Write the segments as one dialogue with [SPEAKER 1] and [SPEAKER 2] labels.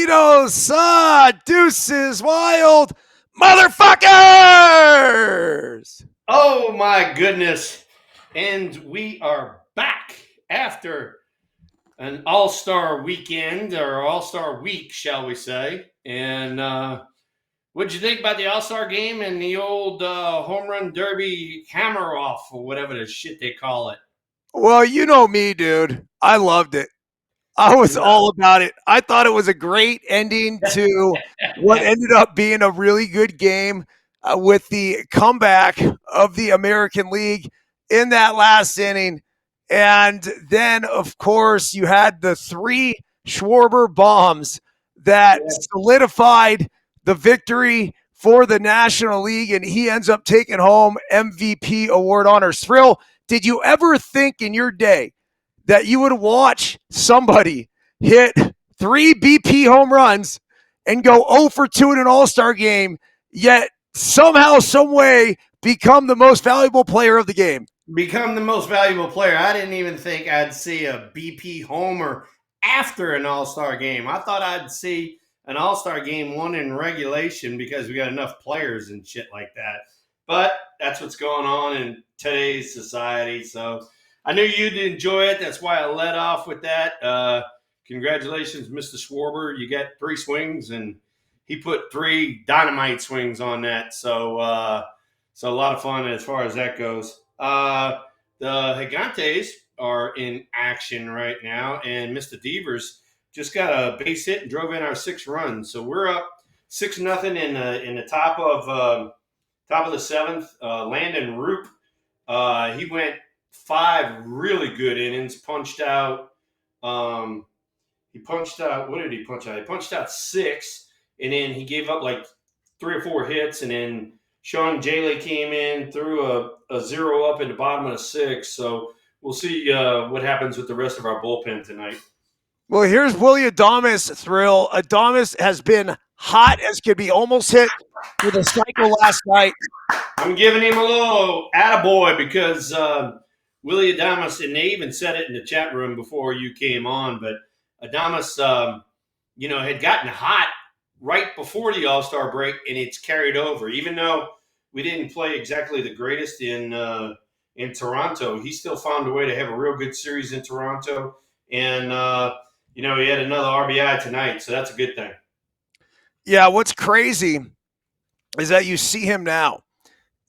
[SPEAKER 1] Carlitos, Deuces Wild, motherfuckers!
[SPEAKER 2] Oh my goodness. And we are back after an all-star weekend or all-star week, shall we say. And what'd you think about the all-star game and the old home run derby hammer off or whatever the shit they call it?
[SPEAKER 1] Well, you know me, dude. I loved it. I was all about it. I thought it was a great ending to what ended up being a really good game with the comeback of the American League in that last inning. And then, of course, you had the three Schwarber bombs that solidified the victory for the National League, and he ends up taking home MVP award honors. Thrill, did you ever think in your day that you would watch somebody hit 3 BP home runs and go 0 for 2 in an all-star game, yet somehow, some way, become the most valuable player of the game?
[SPEAKER 2] Become the most valuable player. I didn't even think I'd see a BP homer after an all-star game. I thought I'd see an all-star game won in regulation because we got enough players and shit like that. But that's what's going on in today's society. So I knew you'd enjoy it. That's why I led off with that. Congratulations, Mr. Schwarber. You got 3 swings, and he put 3 dynamite swings on that. So a lot of fun as far as that goes. The Gigantes are in action right now, and Mr. Devers just got a base hit and drove in our 6th run. So we're up 6-0 in the top of the 7th. Landon Roop, he went 5 really good innings. Punched out. What did he punch out? He punched out 6, and then he gave up like 3 or 4 hits, and then Sean Jaley came in, threw a 0 up in the bottom of the 6th. So we'll see what happens with the rest of our bullpen tonight.
[SPEAKER 1] Well, here's Willie Adames, Thrill. Adames has been hot as could be, almost hit with a cycle last night.
[SPEAKER 2] I'm giving him a little attaboy because Willie Adames, and they even said it in the chat room before you came on, but Adames, had gotten hot right before the All-Star break, and it's carried over. Even though we didn't play exactly the greatest in Toronto, he still found a way to have a real good series in Toronto. And, he had another RBI tonight, so that's a good thing.
[SPEAKER 1] Yeah, what's crazy is that you see him now,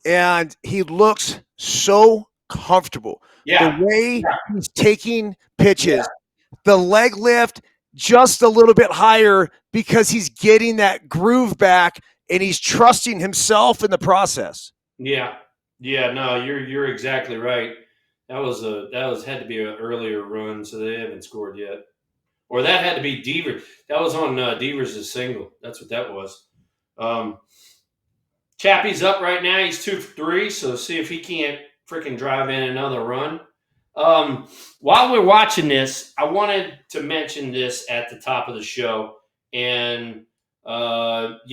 [SPEAKER 1] and he looks so comfortable.
[SPEAKER 2] Yeah.
[SPEAKER 1] The way he's taking pitches, the leg lift just a little bit higher because he's getting that groove back, and he's trusting himself in the process.
[SPEAKER 2] Yeah. No, you're exactly right. That had to be an earlier run, so they haven't scored yet. Or that had to be Devers. That was on Devers' single. That's what that was. Chappie's up right now. He's 2 for 3, so see if he can't freaking drive in another run. While we're watching this, I wanted to mention this at the top of the show. And, we've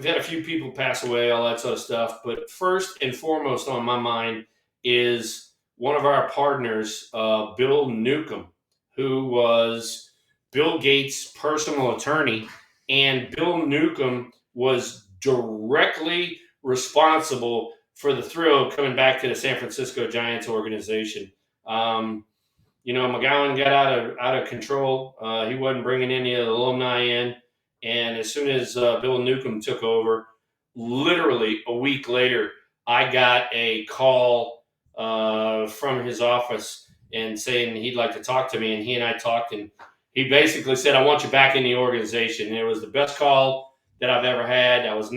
[SPEAKER 2] had a few people pass away, all that sort of stuff. But first and foremost on my mind is one of our partners, Bill Nukem, who was Bill Gates' personal attorney. And Bill Nukem was directly responsible for the Thrill coming back to the San Francisco Giants organization. McGowan got out of control. He wasn't bringing any of the alumni in. And as soon as Bill Nukem took over, literally a week later, I got a call from his office and saying he'd like to talk to me. And he and I talked, and he basically said, I want you back in the organization. And it was the best call that I've ever had. That was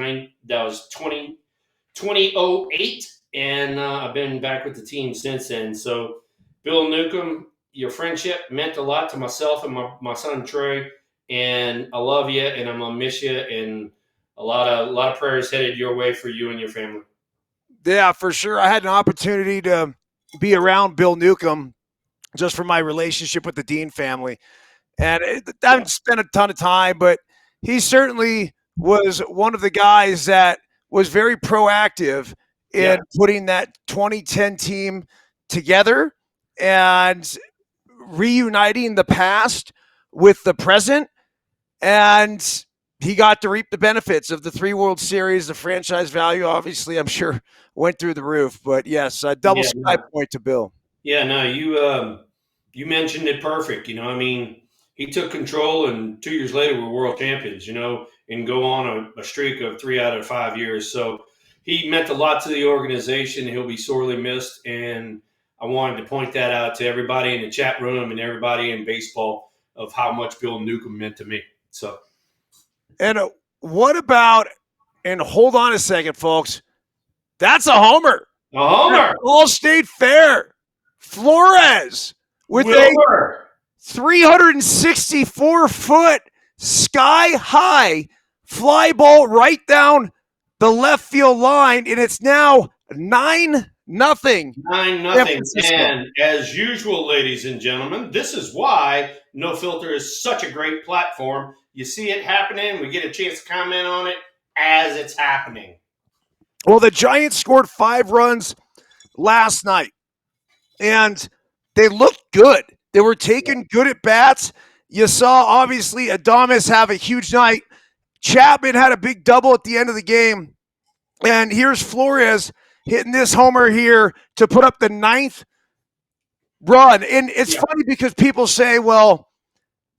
[SPEAKER 2] 2008, and I've been back with the team since then. So, Bill Nukem, your friendship meant a lot to myself and my son Trey, and I love you, and I'm gonna miss you, and a lot of prayers headed your way for you and your family.
[SPEAKER 1] Yeah, for sure. I had an opportunity to be around Bill Nukem just for my relationship with the Dean family, and I haven't spent a ton of time, but he certainly was one of the guys that was very proactive in putting that 2010 team together and reuniting the past with the present. and he got to reap the benefits of the 3 World Series. The franchise value, obviously, I'm sure, went through the roof. But yes, a double
[SPEAKER 2] Yeah,
[SPEAKER 1] sky point to Bill.
[SPEAKER 2] yeah, no, you mentioned it perfect. You know, I mean, he took control, and 2 years later, we're world champions. You know, and go on a streak of 3 out of 5 years. So he meant a lot to the organization. He'll be sorely missed, and I wanted to point that out to everybody in the chat room and everybody in baseball of how much Bill Nukem meant to me. So,
[SPEAKER 1] And what about, and hold on a second, folks, that's a homer.
[SPEAKER 2] a homer,
[SPEAKER 1] All State Fair. Flores with
[SPEAKER 2] Wilbur.
[SPEAKER 1] a 364-foot sky-high fly ball right down the left field line, and it's now 9-0.
[SPEAKER 2] 9-0. And as usual, ladies and gentlemen, this is why No Filter is such a great platform. You see it happening, we get a chance to comment on it as it's happening.
[SPEAKER 1] Well, the Giants scored 5 runs last night, and they looked good. They were taking good at bats. You saw, obviously, Adames have a huge night. Chapman had a big double at the end of the game. And here's Flores hitting this homer here to put up the 9th run. And it's funny because people say, well,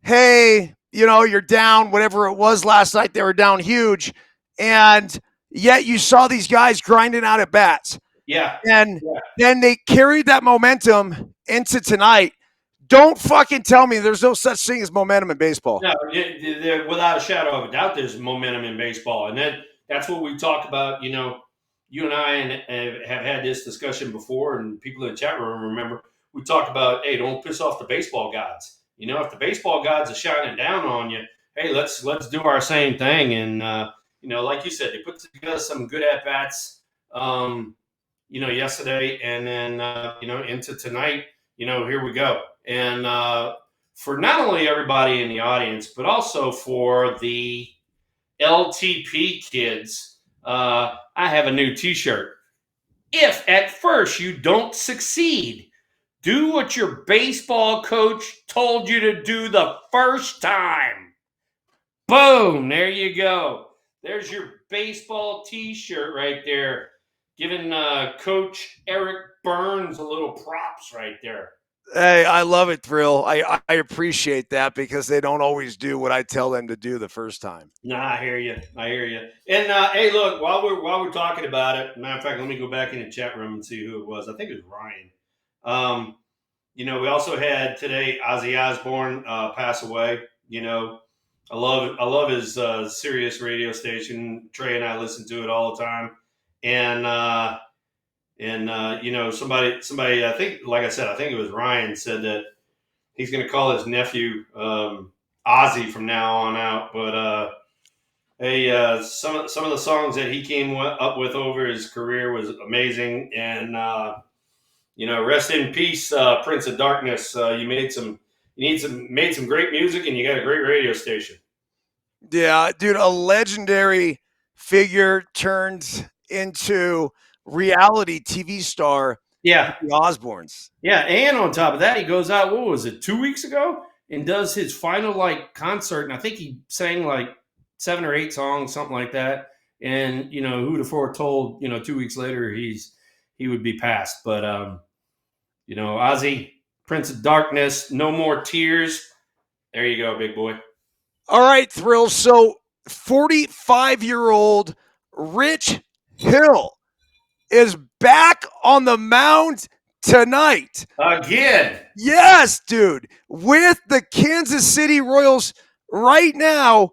[SPEAKER 1] hey, you know, you're down, whatever it was last night, they were down huge. And yet you saw these guys grinding out at bats.
[SPEAKER 2] Yeah.
[SPEAKER 1] And then they carried that momentum into tonight. Don't fucking tell me there's no such thing as momentum in baseball.
[SPEAKER 2] No, without a shadow of a doubt, there's momentum in baseball. And that's what we talk about. You know, you and I have had this discussion before, and people in the chat room remember, we talked about, hey, don't piss off the baseball gods. You know, if the baseball gods are shining down on you, hey, let's do our same thing. And, you know, like you said, they put together some good at-bats, you know, yesterday, and then, you know, into tonight, you know, here we go. And for not only everybody in the audience, but also for the LTP kids, I have a new T-shirt. If at first you don't succeed, do what your baseball coach told you to do the first time. Boom, there you go. There's your baseball T-shirt right there, giving Coach Eric Byrnes a little props right there.
[SPEAKER 1] Hey, I love it, Thrill. I appreciate that because they don't always do what I tell them to do the first time.
[SPEAKER 2] Nah, I hear you. And hey, look, while we're talking about it, matter of fact, let me go back in the chat room and see who it was. I think it was Ryan. You know, we also had today Ozzy Osbourne pass away. You know, I love his Sirius radio station. Trey and I listen to it all the time. And you know, somebody, I think, like I said, I think it was Ryan said that he's going to call his nephew Ozzy from now on out. But hey, some of the songs that he came up with over his career was amazing. And you know, rest in peace, Prince of Darkness. You made some great music, and you got a great radio station.
[SPEAKER 1] Yeah, dude, a legendary figure turned into reality TV star.
[SPEAKER 2] Yeah,
[SPEAKER 1] the Osbournes.
[SPEAKER 2] Yeah, and on top of that, he goes out, what was it, 2 weeks ago, and does his final like concert, and I think he sang like 7 or 8 songs, something like that. And you know, who'd have foretold, you know, 2 weeks later he would be passed. But you know, Ozzy, Prince of Darkness, No More Tears. There you go, big boy.
[SPEAKER 1] All right, Thrill. So 45-year-old Rich Hill is back on the mound tonight.
[SPEAKER 2] Again.
[SPEAKER 1] Yes, dude. With the Kansas City Royals right now,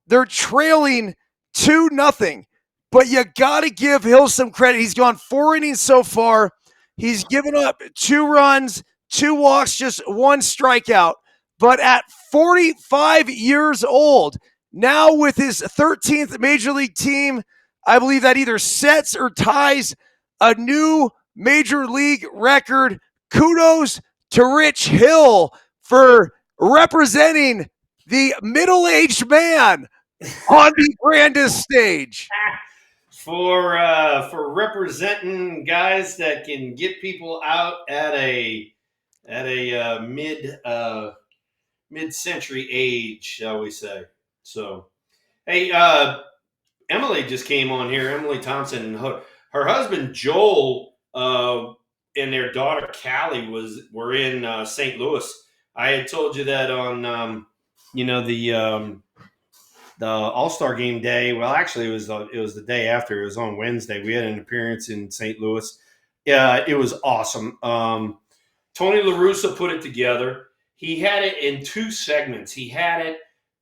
[SPEAKER 1] they're trailing 2-0. But you got to give Hill some credit. He's gone 4 innings so far. He's given up 2 runs, 2 walks, just 1 strikeout. But at 45 years old, now with his 13th major league team, I believe that either sets or ties a new major league record. Kudos to Rich Hill for representing the middle-aged man on the grandest stage.
[SPEAKER 2] For representing guys that can get people out at a mid-century age, shall we say. So, hey, Emily just came on here. Emily Thompson, her husband Joel, and their daughter Callie were in St. Louis. I had told you that on, the All Star Game day. Well, actually, it was the day after. It was on Wednesday. We had an appearance in St. Louis. Yeah, it was awesome. Tony La Russa put it together. He had it in two segments. He had it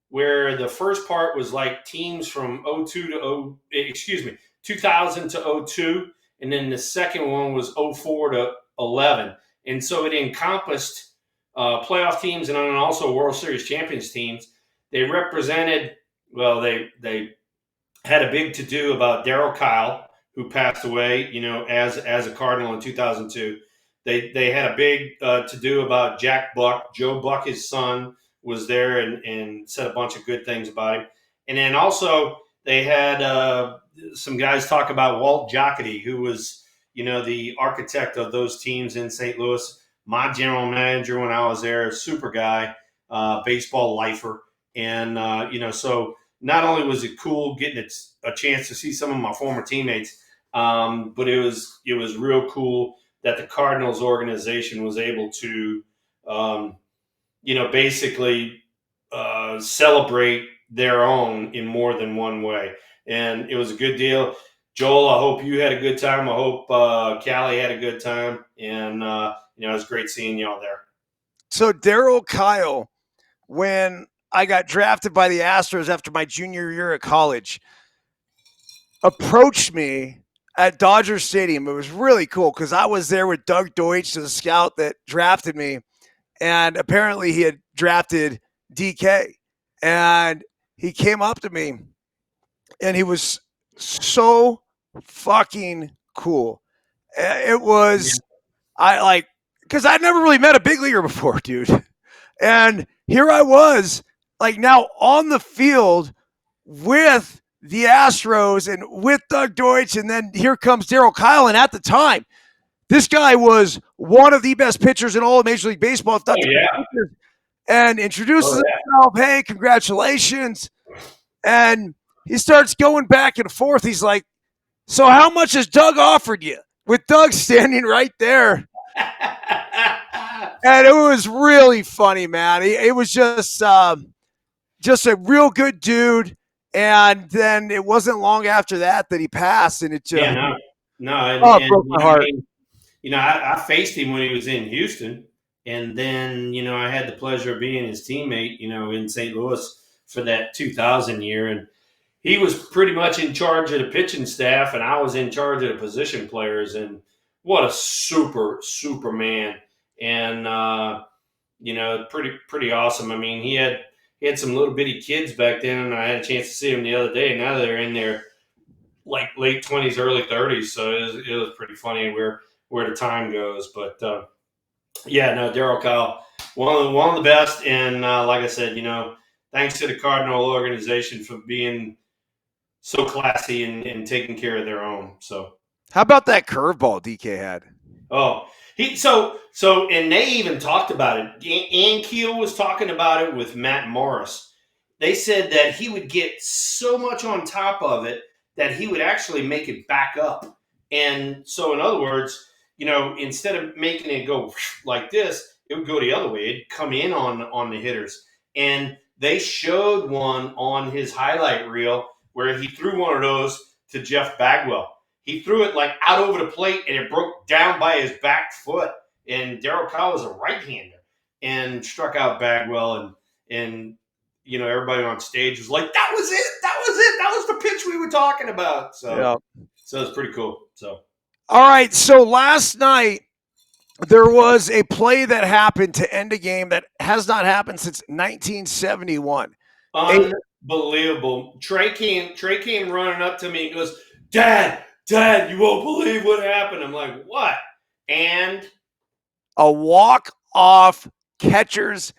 [SPEAKER 2] where the first part was like teams from 2000 to 02, and then the second one was 04 to 11. And so it encompassed playoff teams and then also World Series champions teams. They represented, well, they had a big to do about Daryl Kyle, who passed away, as a Cardinal in 2002. They had a big to do about Jack Buck. Joe Buck, his son, was there and said a bunch of good things about him. And then also they had some guys talk about Walt Jocketty, who was, the architect of those teams in St. Louis. My general manager when I was there, super guy, baseball lifer. And, so not only was it cool getting a chance to see some of my former teammates, but it was real cool that the Cardinals organization was able to, basically celebrate their own in more than one way. And it was a good deal. Joel, I hope you had a good time. I hope Callie had a good time. And, it was great seeing y'all there.
[SPEAKER 1] So Daryl Kyle, when I got drafted by the Astros after my junior year at college, approached me at Dodger Stadium. It was really cool because I was there with Doug Deutsch, the scout that drafted me. And apparently he had drafted DK. And he came up to me and he was so fucking cool. It was, because I'd never really met a big leaguer before, dude. And here I was, like now on the field with the Astros and with Doug Deutsch. And then here comes Daryl Kyle. And at the time, this guy was one of the best pitchers in all of Major League Baseball. And introduces himself. Hey, congratulations. And he starts going back and forth. He's like, so how much has Doug offered you? With Doug standing right there. And it was really funny, man. It was just a real good dude. And then it wasn't long after that he passed. And it just
[SPEAKER 2] it
[SPEAKER 1] broke my heart.
[SPEAKER 2] I faced him when he was in Houston. And then, I had the pleasure of being his teammate, in St. Louis for that 2000 year. And he was pretty much in charge of the pitching staff, and I was in charge of the position players. And what a super, super man. And, pretty awesome. I mean, he had some little bitty kids back then, and I had a chance to see them the other day. And now they're in their like late 20s, early 30s. So it was pretty funny where the time goes. But, Daryl Kyle, one of the best. And like I said, thanks to the Cardinal organization for being so classy and taking care of their own. So,
[SPEAKER 1] how about that curveball DK had?
[SPEAKER 2] Oh, and they even talked about it. Ann Keel was talking about it with Matt Morris. They said that he would get so much on top of it that he would actually make it back up. And so, in other words, instead of making it go like this, it would go the other way. It'd come in on the hitters. And they showed one on his highlight reel where he threw one of those to Jeff Bagwell. He threw it like out over the plate and it broke down by his back foot. And Daryl Kyle was a right-hander and struck out Bagwell. And everybody on stage was like, that was it. That was it. That was the pitch we were talking about. So it's pretty cool. So.
[SPEAKER 1] All right. So last night, there was a play that happened to end a game that has not happened since 1971.
[SPEAKER 2] Unbelievable. Trey came running up to me and goes, Dad, you won't believe what happened. I'm like, what? And
[SPEAKER 1] a walk-off catcher's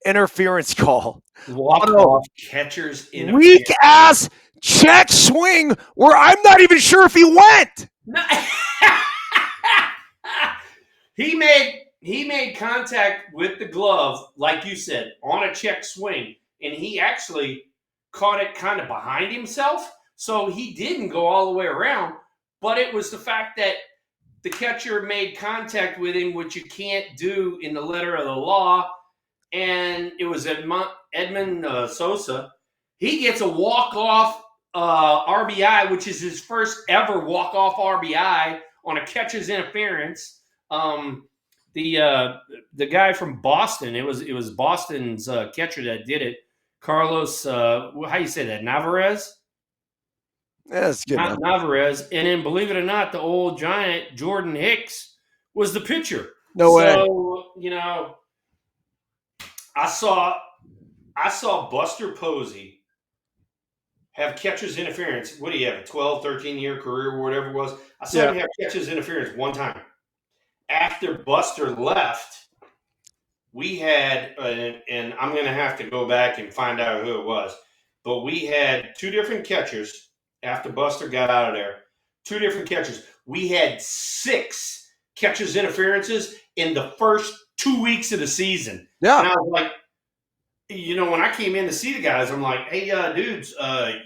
[SPEAKER 1] interference call.
[SPEAKER 2] Walk-off catcher's interference.
[SPEAKER 1] Weak-ass check swing where I'm not even sure if he went.
[SPEAKER 2] No. He made contact with the glove, like you said, on a check swing, and he actually
[SPEAKER 3] caught it kind of behind himself, so he didn't go all the way around. But it was the fact that the catcher made contact with him, which you can't do in the letter of the law. And it was Edmund Sosa. He gets a walk-off RBI, which is his first ever walk-off RBI on a catcher's interference. The guy from Boston, it was Boston's catcher that did it. Carlos, how do you say that? Navarez?
[SPEAKER 1] Yeah, that's good.
[SPEAKER 3] Navarez. And then, believe it or not, the old giant, Jordan Hicks, was the pitcher.
[SPEAKER 1] No way.
[SPEAKER 3] So, I saw Buster Posey have catcher's interference. What do you have, a 12, 13-year career or whatever it was? I saw him have catcher's interference one time. After Buster left, we had, and I'm going to have to go back and find out who it was, but we had two different catchers after Buster got out of there. Two different catchers. We had 6 catcher's interferences in the first 2 weeks of the season.
[SPEAKER 1] Yeah.
[SPEAKER 3] And I was like, when I came in to see the guys, I'm like, hey, dudes,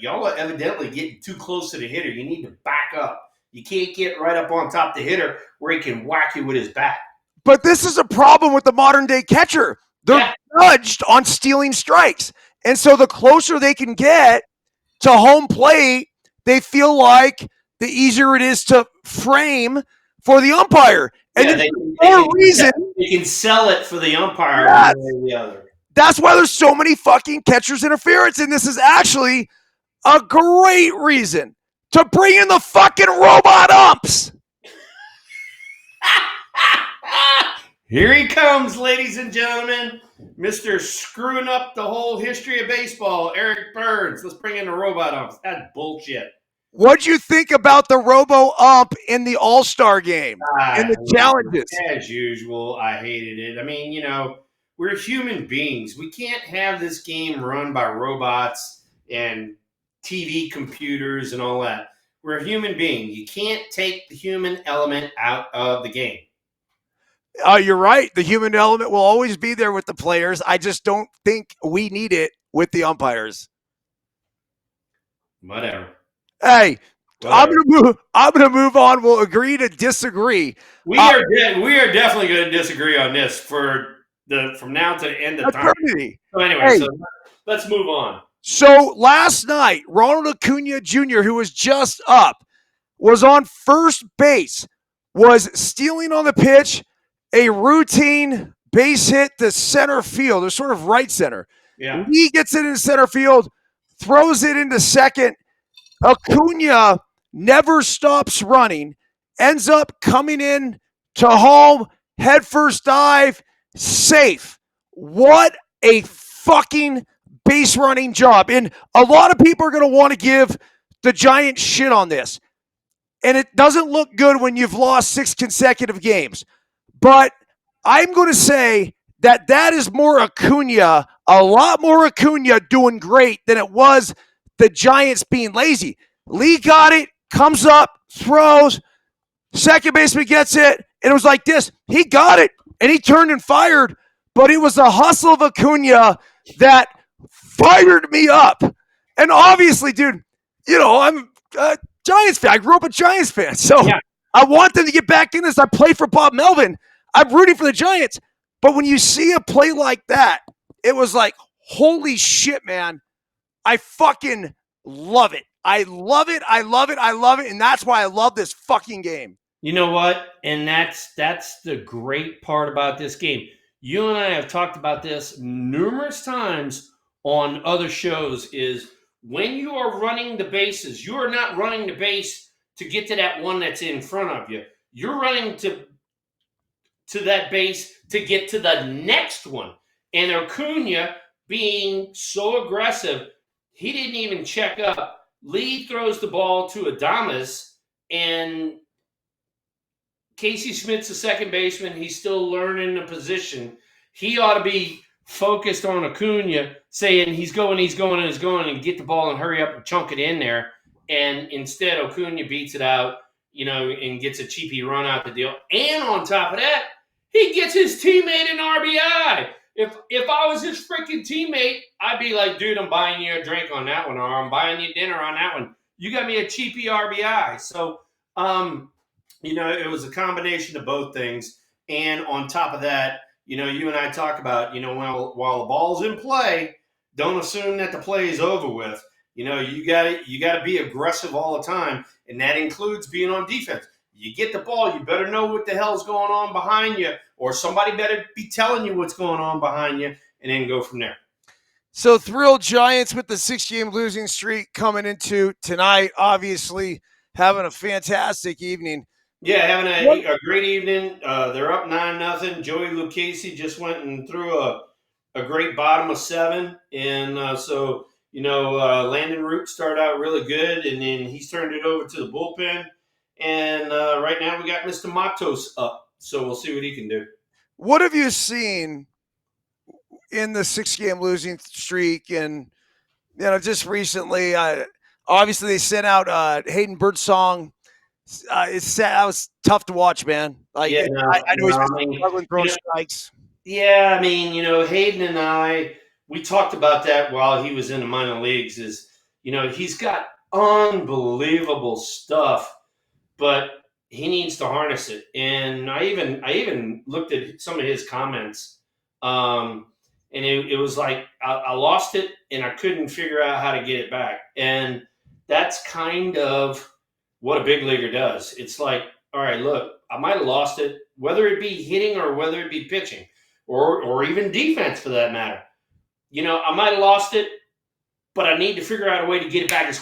[SPEAKER 3] y'all are evidently getting too close to the hitter. You need to back up. You can't get right up on top of the hitter where he can whack you with his bat.
[SPEAKER 1] But this is a problem with the modern day catcher. They're judged on stealing strikes. And so the closer they can get to home plate, they feel like the easier it is to frame for the umpire. And
[SPEAKER 3] they can sell it for the umpire one way or the other.
[SPEAKER 1] That's why there's so many fucking catcher's interference. And this is actually a great reason to bring in the fucking robot umps.
[SPEAKER 3] Here he comes, ladies and gentlemen. Mr. Screwing up the whole history of baseball, Eric Byrnes. Let's bring in the robot umps. That's bullshit.
[SPEAKER 1] What'd you think about the robo ump in the All-Star game and the challenges?
[SPEAKER 3] As usual, I hated it. I mean, we're human beings. We can't have this game run by robots and TV computers and all that. We're a human being. You can't take the human element out of the game.
[SPEAKER 1] You're right. The human element will always be there with the players. I just don't think we need it with the umpires.
[SPEAKER 3] Whatever.
[SPEAKER 1] Hey, I'm gonna move on. We'll agree to disagree.
[SPEAKER 3] We are definitely going to disagree on this from now to the end of time. So anyway, let's move on.
[SPEAKER 1] So last night, Ronald Acuña Jr., who was just up, was on first base, was stealing on the pitch, a routine base hit to center field, or sort of right center.
[SPEAKER 3] Yeah.
[SPEAKER 1] He gets it in center field, throws it into second. Acuña never stops running, ends up coming in to home, head first dive, safe. What a fucking base running job. And a lot of people are going to want to give the Giants shit on this. And it doesn't look good when you've lost 6 consecutive games. But I'm going to say that is more Acuña, a lot more Acuña doing great than it was the Giants being lazy. Lee got it, comes up, throws, second baseman gets it, and it was like this. He got it, and he turned and fired, but it was the hustle of Acuña that fired me up. And obviously, dude, I'm a Giants fan. I grew up a Giants fan, so I want them to get back in this. I played for Bob Melvin. I'm rooting for the Giants. But when you see a play like that, it was like, holy shit, man. I fucking love it. I love it. I love it. I love it. And that's why I love this fucking game.
[SPEAKER 3] You know what? And that's the great part about this game. You and I have talked about this numerous times on other shows, is when you are running the bases, you are not running the base to get to that one that's in front of you. You're running to that base to get to the next one. And Acuña, being so aggressive, he didn't even check up. Lee throws the ball to Adames, and Casey Smith's the second baseman. He's still learning the position. He ought to be focused on Acuña, saying he's going, and get the ball and hurry up and chunk it in there. And instead, Acuña beats it out, and gets a cheapy run out the deal. And on top of that, he gets his teammate an RBI. If I was his freaking teammate, I'd be like, dude, I'm buying you a drink on that one, or I'm buying you dinner on that one. You got me a cheapy RBI. So, it was a combination of both things. And on top of that, you and I talk about, while the ball's in play, don't assume that the play is over with. You got to be aggressive all the time, and that includes being on defense. You get the ball, you better know what the hell's going on behind you, or somebody better be telling you what's going on behind you, and then go from there.
[SPEAKER 1] So thrilled Giants with the 6-game losing streak coming into tonight. Obviously, having a fantastic evening.
[SPEAKER 3] Yeah, having a great evening. They're up 9-0. Joey Lucchese just went and threw a great bottom of 7, and Landon Root started out really good, and then he's turned it over to the bullpen. And right now we got Mr. Matos up, so we'll see what he can do.
[SPEAKER 1] What have you seen in the 6-game losing streak? And, just recently, obviously they sent out Hayden Birdsong. That was tough to watch, man. I know he's been struggling throwing strikes.
[SPEAKER 3] Yeah, Hayden and I, we talked about that while he was in the minor leagues. He's got unbelievable stuff, but he needs to harness it. And I even looked at some of his comments, and it was like I lost it and I couldn't figure out how to get it back. And that's kind of what a big leaguer does. It's like, all right, look, I might have lost it, whether it be hitting or whether it be pitching, or even defense for that matter. I might have lost it, but I need to figure out a way to get it back as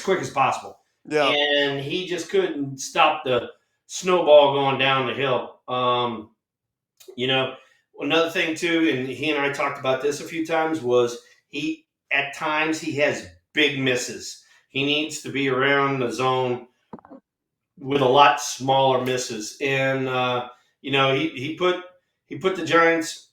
[SPEAKER 3] quick as possible. Yeah. And he just couldn't stop the snowball going down the hill. Another thing too, and he and I talked about this a few times, was at times he has big misses. He needs to be around the zone with a lot smaller misses. And he put the Giants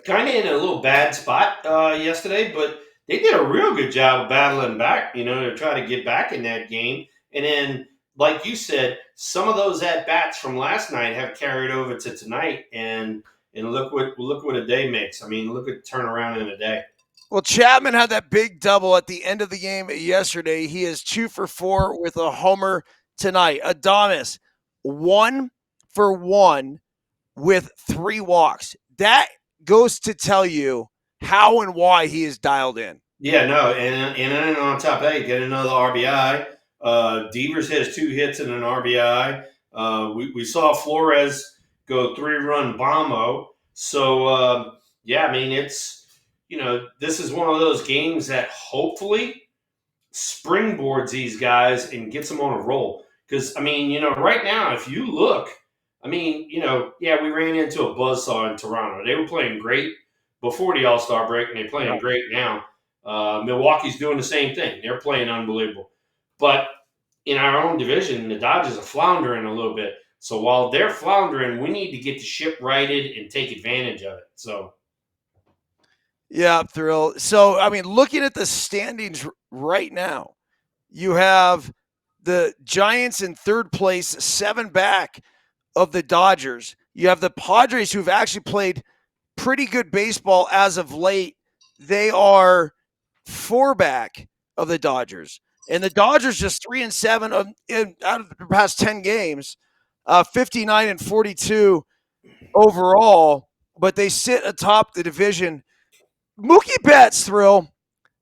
[SPEAKER 3] kind of in a little bad spot yesterday, but they did a real good job of battling back, to try to get back in that game. And then, like you said, some of those at-bats from last night have carried over to tonight, and look what a day makes. Look at the turnaround in a day.
[SPEAKER 1] Well, Chapman had that big double at the end of the game yesterday. He is 2 for 4 with a homer tonight. Adames, 1 for 1 with 3 walks. That goes to tell you how and why he is dialed in.
[SPEAKER 3] Yeah, no, and then on top of that, you get another RBI. Devers has 2 hits and an RBI. We saw Flores go 3-run bombo. So, it's, this is one of those games that hopefully springboards these guys and gets them on a roll. Because, right now, if you look, we ran into a buzzsaw in Toronto. They were playing great before the All-Star break, and they're playing great now. Milwaukee's doing the same thing. They're playing unbelievable. But in our own division, the Dodgers are floundering a little bit. So while they're floundering, we need to get the ship righted and take advantage of it. So,
[SPEAKER 1] yeah, Thrill. So, looking at the standings right now, you have the Giants in 3rd place, 7 back of the Dodgers. You have the Padres, who've actually played pretty good baseball as of late. They are 4 back of the Dodgers. And the Dodgers just 3-7 out of the past 10 games, 59-42 overall, but they sit atop the division. Mookie Betts, Thrill,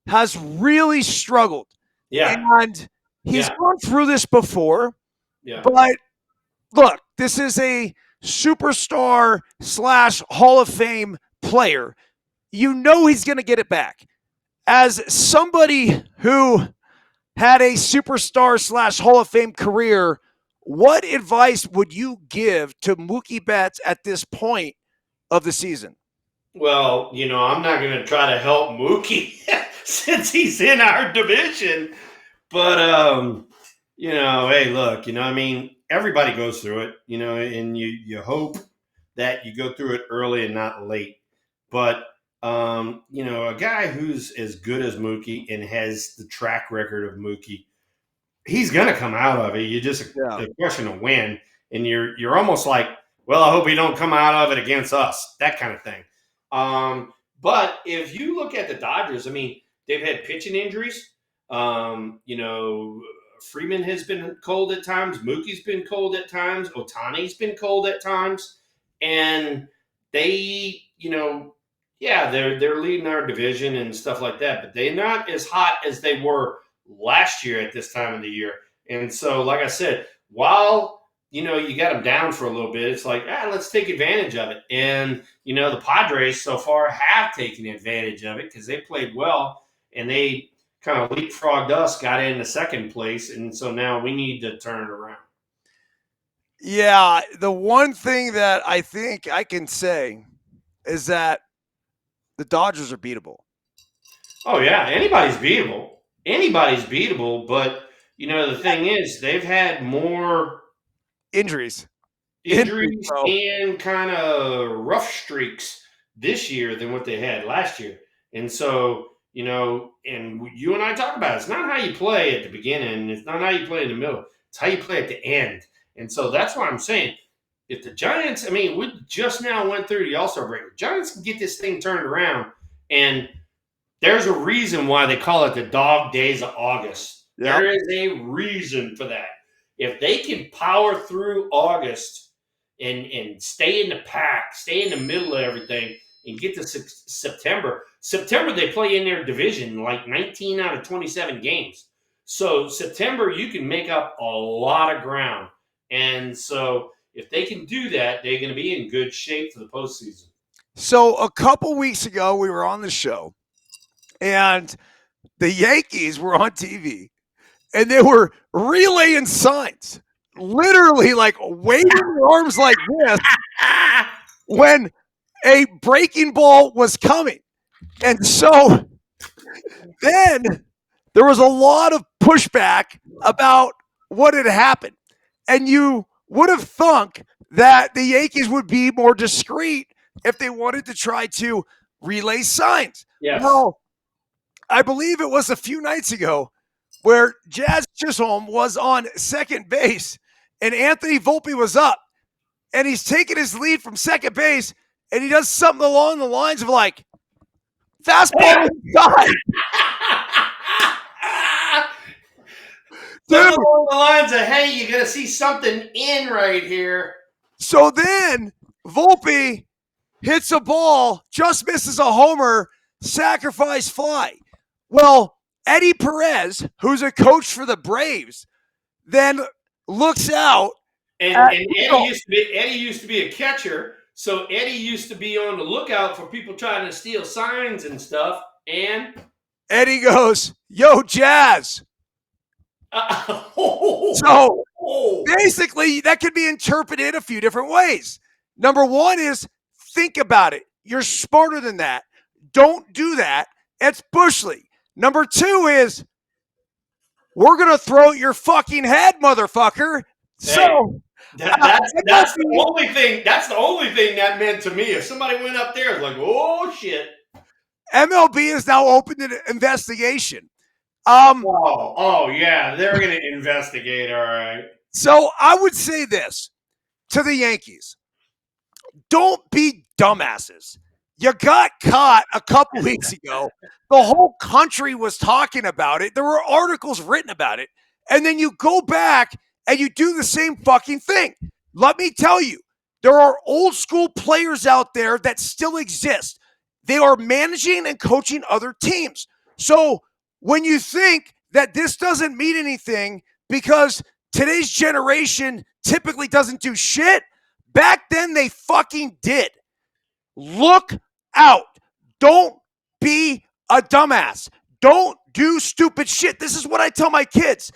[SPEAKER 1] has really struggled.
[SPEAKER 3] Yeah.
[SPEAKER 1] And he's gone through this before.
[SPEAKER 3] Yeah.
[SPEAKER 1] But look, this is a superstar / Hall of Fame player. He's going to get it back. As somebody who had a superstar / Hall of Fame career, what advice would you give to Mookie Betts at this point of the season?
[SPEAKER 3] Well, I'm not going to try to help Mookie since he's in our division. But, hey, look, everybody goes through it, and you hope that you go through it early and not late. But, a guy who's as good as Mookie and has the track record of Mookie, he's going to come out of it. You just a question of when. And you're almost like, well, I hope he don't come out of it against us, that kind of thing. But if you look at the Dodgers, I mean, they've had pitching injuries. Freeman has been cold at times. Mookie's been cold at times. Otani's been cold at times. And they, they're leading our division and stuff like that, but they're not as hot as they were last year at this time of the year. And so, like I said, while you got them down for a little bit, it's like, let's take advantage of it. And the Padres so far have taken advantage of it because they played well and they kind of leapfrogged us, got into second place, and so now we need to turn it around.
[SPEAKER 1] Yeah, the one thing that I think I can say is that the Dodgers are beatable.
[SPEAKER 3] Oh, yeah. Anybody's beatable. But, the thing is, they've had more
[SPEAKER 1] injuries
[SPEAKER 3] and kind of rough streaks this year than what they had last year. And so, and you and I talk about it. It's not how you play at the beginning. It's not how you play in the middle. It's how you play at the end. And so that's what I'm saying. If the Giants, we just now went through the All-Star break. The Giants can get this thing turned around, and there's a reason why they call it the dog days of August. Yep. There is a reason for that. If they can power through August and stay in the pack, stay in the middle of everything, and get to September they play in their division like 19 out of 27 games. So September, you can make up a lot of ground. And so if they can do that, they're going to be in good shape for the postseason.
[SPEAKER 1] So a couple weeks ago, we were on the show, and the Yankees were on TV, and they were relaying signs, literally like waving their arms like this when a breaking ball was coming. And so then there was a lot of pushback about what had happened. And you would have thunk that the Yankees would be more discreet if they wanted to try to relay signs.
[SPEAKER 3] Yes.
[SPEAKER 1] Well, I believe it was a few nights ago where Jazz Chisholm was on second base and Anthony Volpe was up, and he's taking his lead from second base, and he does something along the lines of like, fastball inside.
[SPEAKER 3] Something along the lines of, hey, you're going to see something in right here.
[SPEAKER 1] So then Volpe hits a ball, just misses a homer, sacrifice fly. Well, Eddie Perez, who's a coach for the Braves, then looks out.
[SPEAKER 3] And Eddie used to be a catcher, so Eddie used to be on the lookout for people trying to steal signs and stuff. And
[SPEAKER 1] Eddie goes, "Yo, Jazz." So basically, that could be interpreted a few different ways. Number one is think about it. You're smarter than that. Don't do that. It's Bush League. Number two is we're going to throw at your fucking head, motherfucker.
[SPEAKER 3] Hey,
[SPEAKER 1] so
[SPEAKER 3] that's the only thing. That's the only thing that meant to me. If somebody went up there, it's like, oh shit.
[SPEAKER 1] MLB is now open to investigation.
[SPEAKER 3] Oh yeah, they're going to investigate. All right.
[SPEAKER 1] So I would say this to the Yankees: don't be dumbasses. You got caught a couple weeks ago. The whole country was talking about it. There were articles written about it. And then you go back and you do the same fucking thing. Let me tell you, there are old school players out there that still exist. They are managing and coaching other teams. So when you think that this doesn't mean anything because today's generation typically doesn't do shit, back then they fucking did. Look out. Don't be a dumbass. Don't do stupid shit. This is what I tell my kids.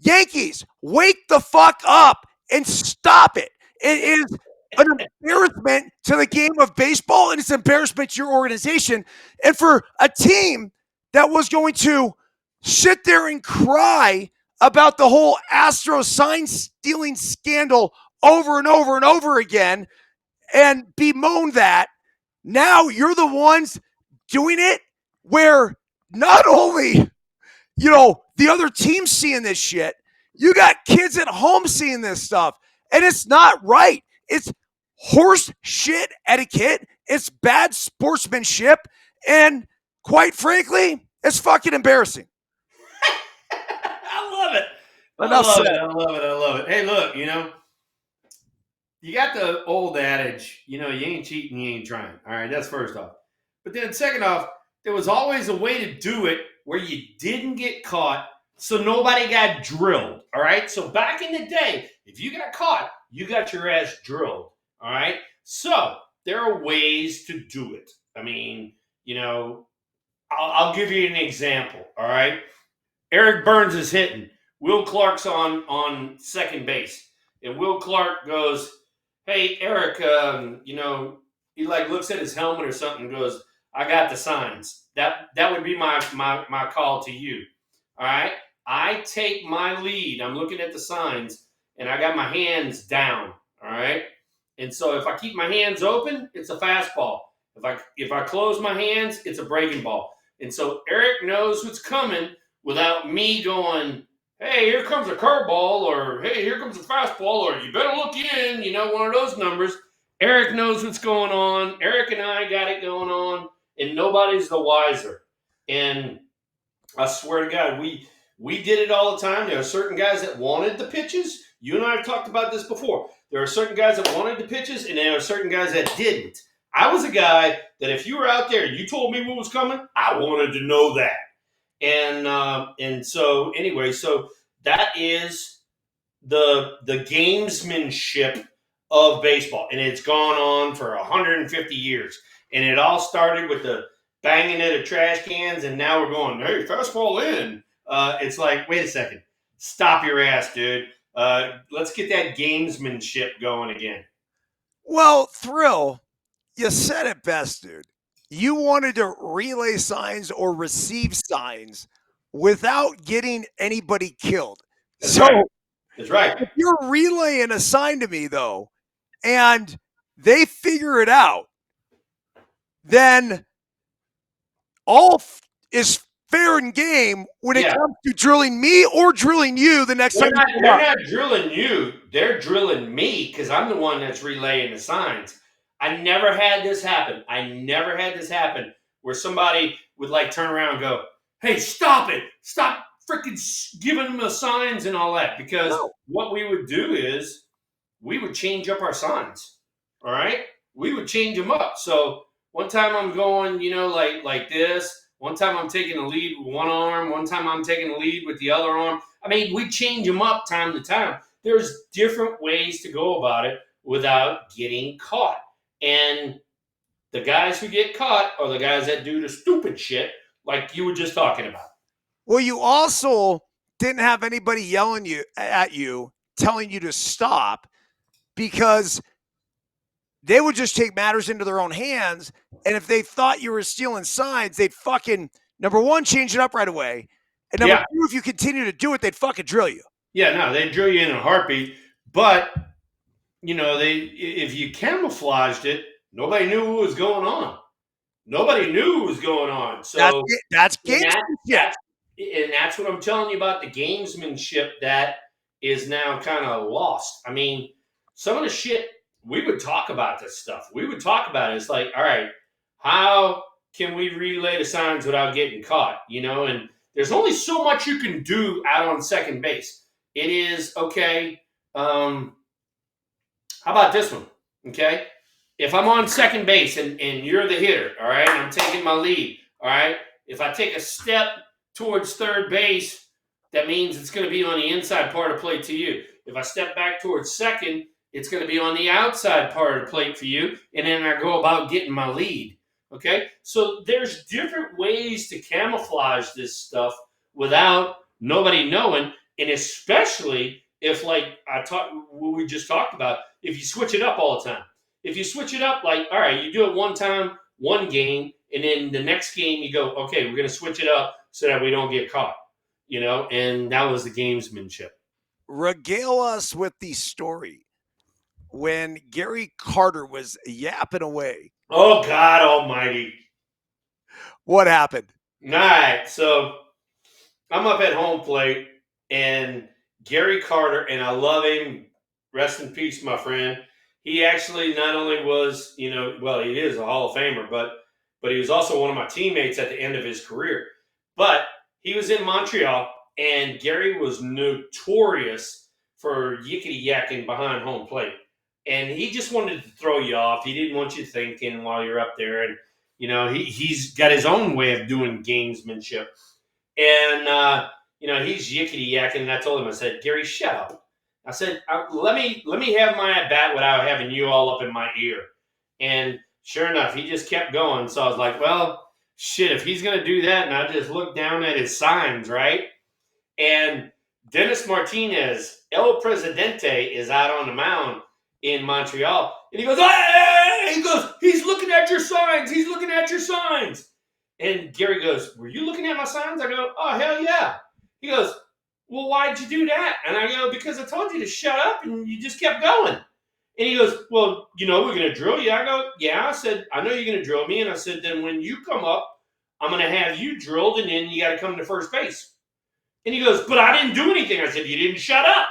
[SPEAKER 1] Yankees, wake the fuck up and stop it. It is an embarrassment to the game of baseball, and it's an embarrassment to your organization. And for a team that was going to sit there and cry about the whole Astros sign stealing scandal over and over and over again and bemoan that, now you're the ones doing it where not only, the other team's seeing this shit, you got kids at home seeing this stuff. And it's not right. It's horse shit etiquette. It's bad sportsmanship. And quite frankly, it's fucking embarrassing.
[SPEAKER 2] I love it.
[SPEAKER 1] Enough said.
[SPEAKER 2] I love it. Hey, look, you got the old adage, you ain't cheating, you ain't trying. All right, that's first off. But then second off, there was always a way to do it where you didn't get caught, so nobody got drilled. All right. So back in the day, if you got caught, you got your ass drilled. All right. So there are ways to do it. I mean, I'll give you an example. All right. Eric Byrnes is hitting. Will Clark's on second base. And Will Clark goes, "Hey, Eric, he like looks at his helmet or something and goes, I got the signs." That would be my call to you. All right. I take my lead. I'm looking at the signs and I got my hands down. All right. And so if I keep my hands open, it's a fastball. If I close my hands, it's a breaking ball. And so Eric knows what's coming without me going, "Hey, here comes a curveball," or "Hey, here comes a fastball," or "You better look in," one of those numbers. Eric knows what's going on. Eric and I got it going on, and nobody's the wiser. And I swear to God, we did it all the time. There are certain guys that wanted the pitches. You and I have talked about this before. There are certain guys that wanted the pitches, and there are certain guys that didn't. I was a guy that if you were out there and you told me what was coming, I wanted to know that. And so anyway, so that is the gamesmanship of baseball, and it's gone on for 150 years. And it all started with the banging it at trash cans, and now we're going, "Hey, fastball in." It's like, wait a second, stop your ass, dude. Let's get that gamesmanship going again.
[SPEAKER 1] Well, Thrill, you said it best, dude. You wanted to relay signs or receive signs without getting anybody killed.
[SPEAKER 2] That's right. That's right.
[SPEAKER 1] If you're relaying a sign to me, though, and they figure it out, then all is fair and game when it comes to drilling me or drilling you the next time.
[SPEAKER 3] They're not drilling you. They're drilling me because I'm the one that's relaying the signs. I never had this happen. Where somebody would like turn around and go, "Hey, stop it. Stop freaking giving them the signs and all that." Because what we would do is we would change up our signs. All right. We would change them up. So one time I'm going, like this. One time I'm taking the lead with one arm. One time I'm taking the lead with the other arm. I mean, we change them up time to time. There's different ways to go about it without getting caught. And the guys who get caught are the guys that do the stupid shit like you were just talking about.
[SPEAKER 1] Well, you also didn't have anybody yelling at you, telling you to stop, because they would just take matters into their own hands. And if they thought you were stealing signs, they'd fucking, number one, change it up right away. And number two, if you continue to do it, they'd fucking drill you.
[SPEAKER 2] Yeah, no, they'd drill you in a heartbeat. But, if you camouflaged it, nobody knew what was going on. Nobody knew what was going on. So
[SPEAKER 1] that's gamesmanship.
[SPEAKER 2] And that's what I'm telling you about the gamesmanship that is now kind of lost. I mean, some of the shit, we would talk about this stuff. We would talk about it. It's like, all right, how can we relay the signs without getting caught? And there's only so much you can do out on second base. It is, okay, how about this one? Okay. If I'm on second base and you're the hitter, all right, and I'm taking my lead, all right, if I take a step towards third base, that means it's going to be on the inside part of plate to you. If I step back towards second, it's going to be on the outside part of the plate for you, and then I go about getting my lead, okay? So there's different ways to camouflage this stuff without nobody knowing, and especially if, like what we just talked about, if you switch it up all the time. If you switch it up, like, all right, you do it one time, one game, and then the next game you go, okay, we're going to switch it up so that we don't get caught, and that was the gamesmanship.
[SPEAKER 1] Regale us with the story when Gary Carter was yapping away.
[SPEAKER 2] Oh, God almighty.
[SPEAKER 1] What happened?
[SPEAKER 2] All right, so I'm up at home plate, and Gary Carter, and I love him, rest in peace, my friend,
[SPEAKER 3] he actually not only was, well, he is a Hall of Famer, but he was also one of my teammates at the end of his career. But he was in Montreal, and Gary was notorious for yickety yakking behind home plate. And he just wanted to throw you off. He didn't want you thinking while you're up there. And, he's got his own way of doing gamesmanship. And, he's yickety yakking. And I told him, I said, Gary, shut up. I said, let me have my at bat without having you all up in my ear. And sure enough, he just kept going. So I was like, well, shit, if he's going to do that, and I just looked down at his signs, right? And Dennis Martinez, El Presidente, is out on the mound in Montreal. And he goes, hey! He goes, he's looking at your signs. He's looking at your signs. And Gary goes, were you looking at my signs? I go, oh, hell yeah. He goes, well, why'd you do that? And I go, because I told you to shut up and you just kept going. And he goes, well, we're going to drill you. I go, yeah. I said, I know you're going to drill me. And I said, then when you come up, I'm going to have you drilled and then you got to come to first base. And he goes, but I didn't do anything. I said, you didn't shut up.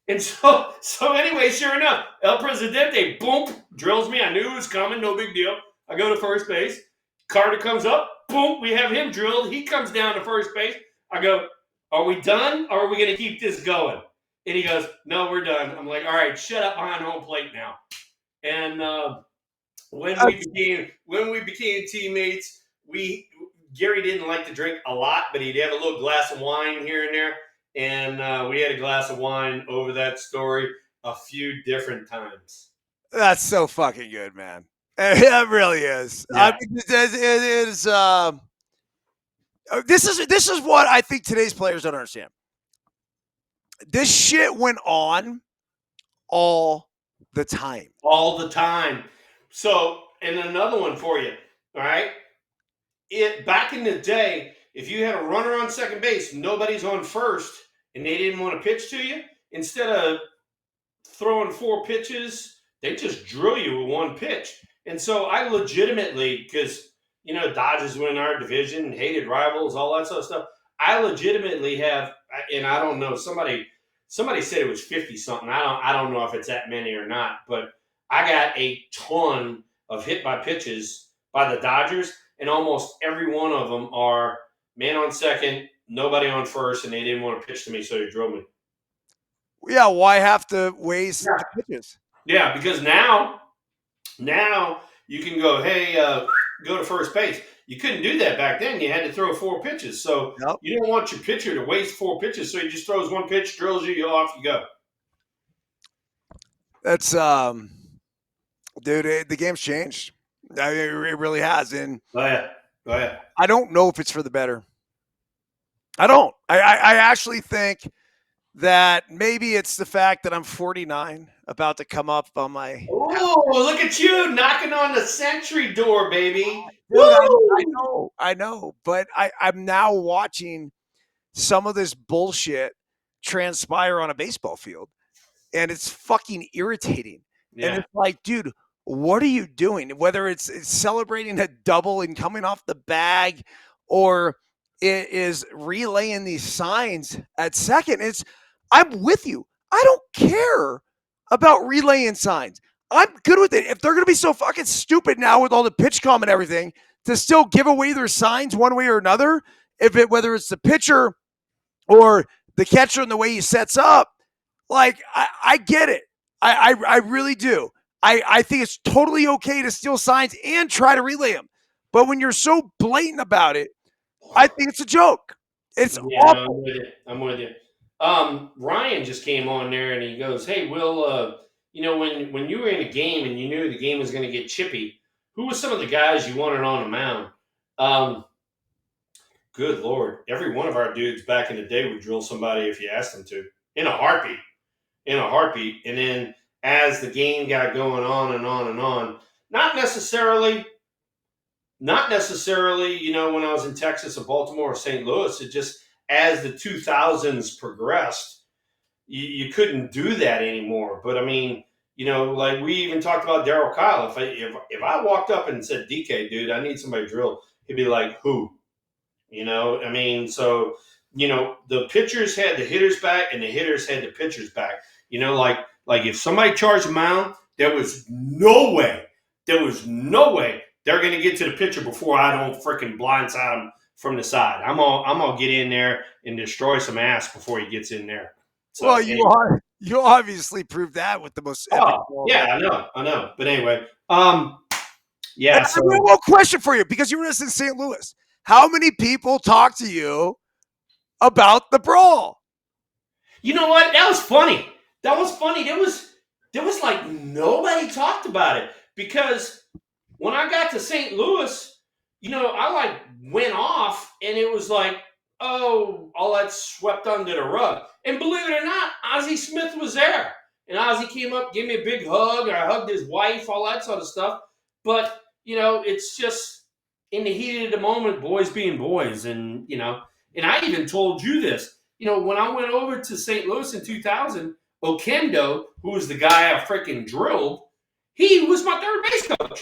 [SPEAKER 3] And so anyway, sure enough, El Presidente, boom, drills me. I knew it was coming. No big deal. I go to first base. Carter comes up. Boom, we have him drilled. He comes down to first base. I go, are we done or are we going to keep this going? And he goes, no, we're done. I'm like, all right, shut up behind home plate now. And when we became teammates, Gary didn't like to drink a lot, but he'd have a little glass of wine here and there. And we had a glass of wine over that story a few different times.
[SPEAKER 1] That's so fucking good, man. It really is.
[SPEAKER 3] Yeah.
[SPEAKER 1] I mean, it is. This is what I think today's players don't understand. This shit went on all the time.
[SPEAKER 3] All the time. So, and another one for you, all right? Back in the day, if you had a runner on second base, nobody's on first, and they didn't want to pitch to you, instead of throwing 4 pitches, they just drill you with 1 pitch. And so I legitimately, because, Dodgers were in our division, hated rivals, all that sort of stuff, I legitimately have, and I don't know, somebody said it was 50-something. I don't know if it's that many or not, but I got a ton of hit by pitches by the Dodgers, and almost every one of them are man on second, nobody on first, and they didn't want to pitch to me, so they drilled me.
[SPEAKER 1] Yeah, why have to waste the pitches?
[SPEAKER 3] Yeah, because now you can go, hey, go to first base. You couldn't do that back then. You had to throw 4 pitches. So You don't want your pitcher to waste 4 pitches, so he just throws 1 pitch, drills you, off you go.
[SPEAKER 1] That's dude, the game's changed. I mean, it really has. And
[SPEAKER 3] Oh yeah.
[SPEAKER 1] I don't know if it's for the better. I don't. I actually think that maybe it's the fact that I'm 49, about to come up on my.
[SPEAKER 3] Oh, look at you knocking on the century door, baby.
[SPEAKER 1] Dude, I know. But I'm now watching some of this bullshit transpire on a baseball field, and it's fucking irritating.
[SPEAKER 3] Yeah.
[SPEAKER 1] And it's like, dude, what are you doing? Whether it's celebrating a double and coming off the bag, or it is relaying these signs at second. I'm with you. I don't care about relaying signs. I'm good with it. If they're going to be so fucking stupid now with all the pitch comm and everything to still give away their signs one way or another, whether it's the pitcher or the catcher and the way he sets up, like I get it. I really do. I think it's totally okay to steal signs and try to relay them. But when you're so blatant about it, I think it's a joke. It's awful.
[SPEAKER 3] I'm with you. Ryan just came on there and he goes, hey, Will, when you were in a game and you knew the game was going to get chippy, who was some of the guys you wanted on the mound? Good Lord. Every one of our dudes back in the day would drill somebody if you asked them to, in a heartbeat. And then as the game got going on and on and on, not necessarily, when I was in Texas or Baltimore or St. Louis, it just, as the 2000s progressed, you couldn't do that anymore. But I mean, like we even talked about Daryl Kyle. If I walked up and said, DK, dude, I need somebody drilled, he'd be like, who? So, the pitchers had the hitters back and the hitters had the pitchers back. Like if somebody charged the mound, there was no way they're going to get to the pitcher before I don't freaking blindside him from the side. I'm gonna get in there and destroy some ass before he gets in there. So,
[SPEAKER 1] well,
[SPEAKER 3] anyway.
[SPEAKER 1] you obviously proved that with the most epic ball.
[SPEAKER 3] Yeah, I know. But anyway, yeah.
[SPEAKER 1] And
[SPEAKER 3] So
[SPEAKER 1] I have one question for you, because you were just in St. Louis. How many people talked to you about the brawl?
[SPEAKER 3] you know what? That was funny. There was like nobody talked about it, because when I got to St. Louis, I like went off and it was like, oh, all that swept under the rug. And believe it or not, Ozzy Smith was there. And Ozzy came up, gave me a big hug. I hugged his wife, all that sort of stuff. But, it's just in the heat of the moment, boys being boys. And, and I even told you this. When I went over to St. Louis in 2000, Okendo, who was the guy I freaking drilled, he was my third base coach.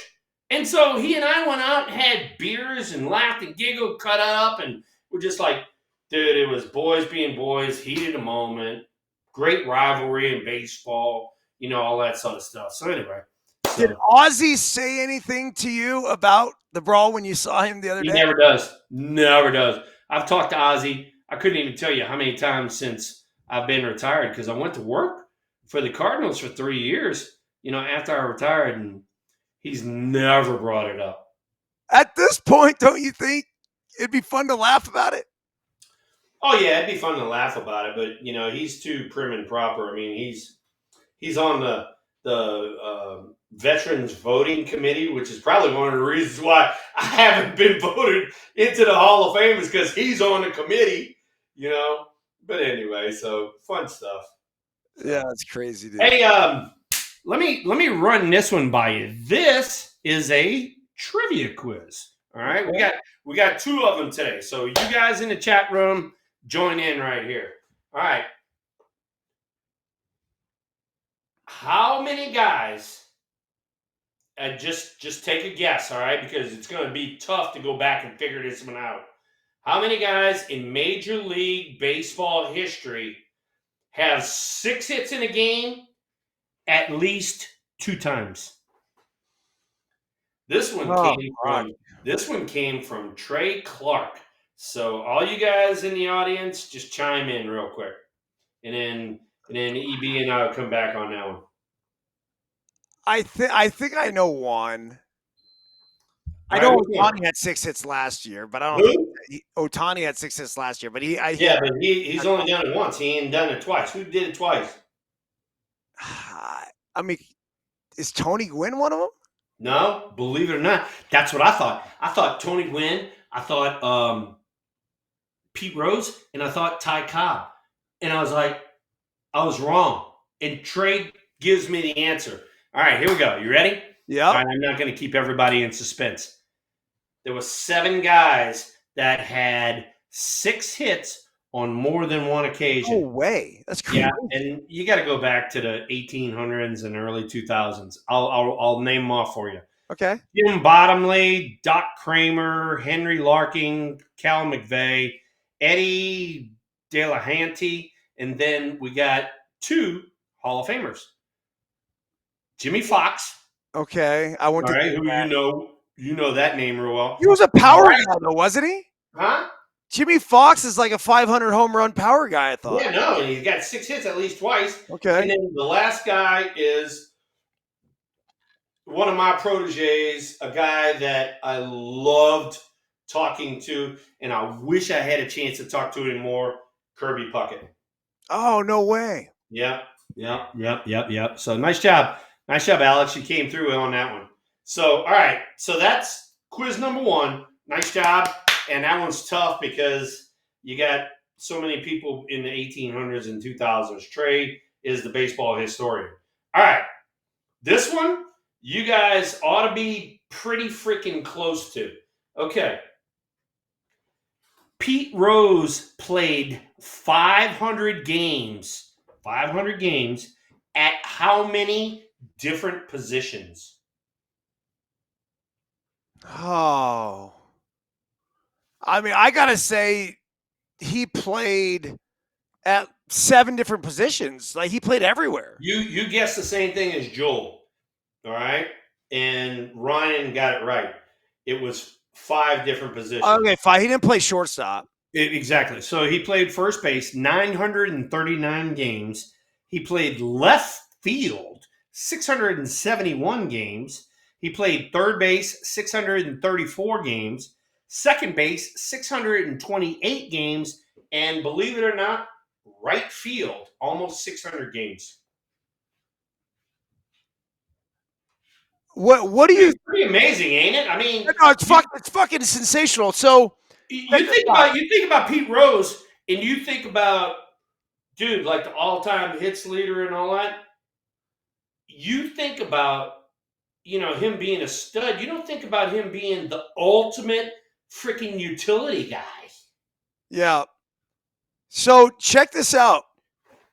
[SPEAKER 3] And so he and I went out and had beers and laughed and giggled, cut up, and we're just like, dude, it was boys being boys, heat of the moment, great rivalry in baseball, all that sort of stuff. So anyway.
[SPEAKER 1] Did Ozzy say anything to you about the brawl when you saw him the other day?
[SPEAKER 3] He never does. Never does. I've talked to Ozzy. I couldn't even tell you how many times since I've been retired, because I went to work for the Cardinals for 3 years, after I retired, and he's never brought it up.
[SPEAKER 1] At this point, don't you think it'd be fun to laugh about it?
[SPEAKER 3] Oh yeah, it'd be fun to laugh about it, but he's too prim and proper. I mean, he's on the Veterans Voting Committee, which is probably one of the reasons why I haven't been voted into the Hall of Fame, is because he's on the committee. But anyway, so fun stuff.
[SPEAKER 1] Yeah, that's crazy, dude.
[SPEAKER 3] Hey, let me run this one by you. This is a trivia quiz. All right, we got 2 of them today. So you guys in the chat room, join in right here. All right. How many guys? Just take a guess, all right, because it's going to be tough to go back and figure this one out. How many guys in Major League Baseball history have 6 hits in a game at least 2 times? This one came from Trey Clark. So all you guys in the audience, just chime in real quick, and then EB and I will come back on that one.
[SPEAKER 1] I think I know one. I know Ohtani had 6 hits last year, but I don't think Ohtani had 6 hits last year. But he's
[SPEAKER 3] only done it once. He ain't done it twice. Who did it twice?
[SPEAKER 1] I mean, is Tony Gwynn one of them?
[SPEAKER 3] No, believe it or not, that's what I thought. I thought Tony Gwynn. I thought Pete Rose, and I thought Ty Cobb. And I was like, I was wrong. And Trey gives me the answer. All right, here we go. You ready?
[SPEAKER 1] Yeah.
[SPEAKER 3] Right, I'm not going to keep everybody in suspense. There were 7 guys that had 6 hits on more than one occasion.
[SPEAKER 1] No way. That's crazy.
[SPEAKER 3] Yeah, and you got to go back to the 1800s and early 2000s. I'll name them off for you.
[SPEAKER 1] Okay.
[SPEAKER 3] Jim Bottomley, Doc Kramer, Henry Larkin, Cal McVeigh, Eddie Delahanty, and then we got 2 Hall of Famers. Jimmy Fox.
[SPEAKER 1] Okay. I want
[SPEAKER 3] to. All right, who you know that name real well.
[SPEAKER 1] He was a power guy, though, wasn't he?
[SPEAKER 3] Huh?
[SPEAKER 1] Jimmy Fox is like a 500 home run power guy, I thought.
[SPEAKER 3] Yeah, no, he's got 6 hits at least twice.
[SPEAKER 1] Okay.
[SPEAKER 3] And then the last guy is one of my proteges, a guy that I loved talking to, and I wish I had a chance to talk to him more, Kirby Puckett.
[SPEAKER 1] Oh, no way.
[SPEAKER 3] Yep. So nice job. Nice job, Alex. You came through on that one. So, all right. So that's quiz number 1. Nice job. And that one's tough because you got so many people in the 1800s and 2000s. Trey is the baseball historian. All right. This one, you guys ought to be pretty freaking close to. Okay. Pete Rose played 500 games at how many different positions?
[SPEAKER 1] Oh. I mean, I got to say he played at 7 different positions. Like, he played everywhere.
[SPEAKER 3] You guessed the same thing as Joel. All right. And Ryan got it right. It was 5 different positions.
[SPEAKER 1] Okay, fine. He didn't play shortstop.
[SPEAKER 3] Exactly. So he played first base 939 games. He played left field 671 games. He played third base 634 games, second base 628 games, and believe it or not, right field almost 600 games.
[SPEAKER 1] What do you?
[SPEAKER 3] It's pretty amazing, ain't it? I mean,
[SPEAKER 1] No, it's fucking sensational. So
[SPEAKER 3] you think about Pete Rose, and you think about, dude, like the all-time hits leader and all that. You think about, him being a stud. You don't think about him being the ultimate freaking utility guy.
[SPEAKER 1] yeah. So check this out,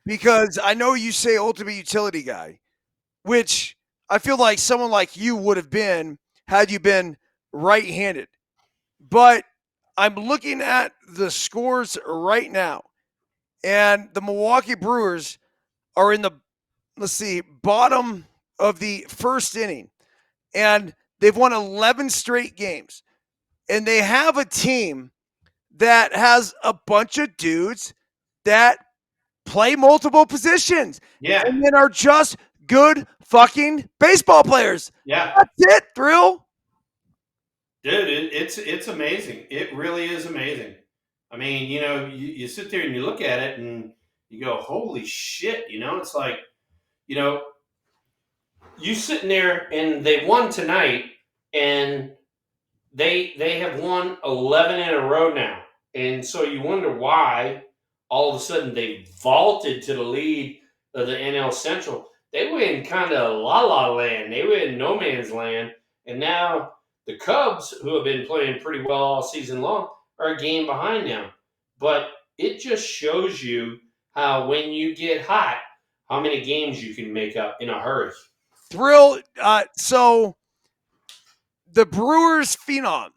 [SPEAKER 1] because I know you say ultimate utility guy, which I feel like someone like you would have been had you been right-handed. But I'm looking at the scores right now, and the Milwaukee Brewers are in the, let's see, bottom of the first inning, and they've won 11 straight games, and they have a team that has a bunch of dudes that play multiple positions,
[SPEAKER 3] Yeah,
[SPEAKER 1] and then are just good fucking baseball players.
[SPEAKER 3] yeah,
[SPEAKER 1] That's it, Thrill.
[SPEAKER 3] dude, it's amazing. It really is amazing. I mean, you sit there and you look at it and you go, "Holy shit!" It's like, you know, you sitting there and they won tonight, and they have won 11 in a row now. And so you wonder why all of a sudden they vaulted to the lead of the NL Central. They were in kind of la la land. They were in no man's land. And now the Cubs, who have been playing pretty well all season long, are a game behind them. But it just shows you how when you get hot, how many games you can make up in a hurry.
[SPEAKER 1] Thrill. So the Brewers phenom,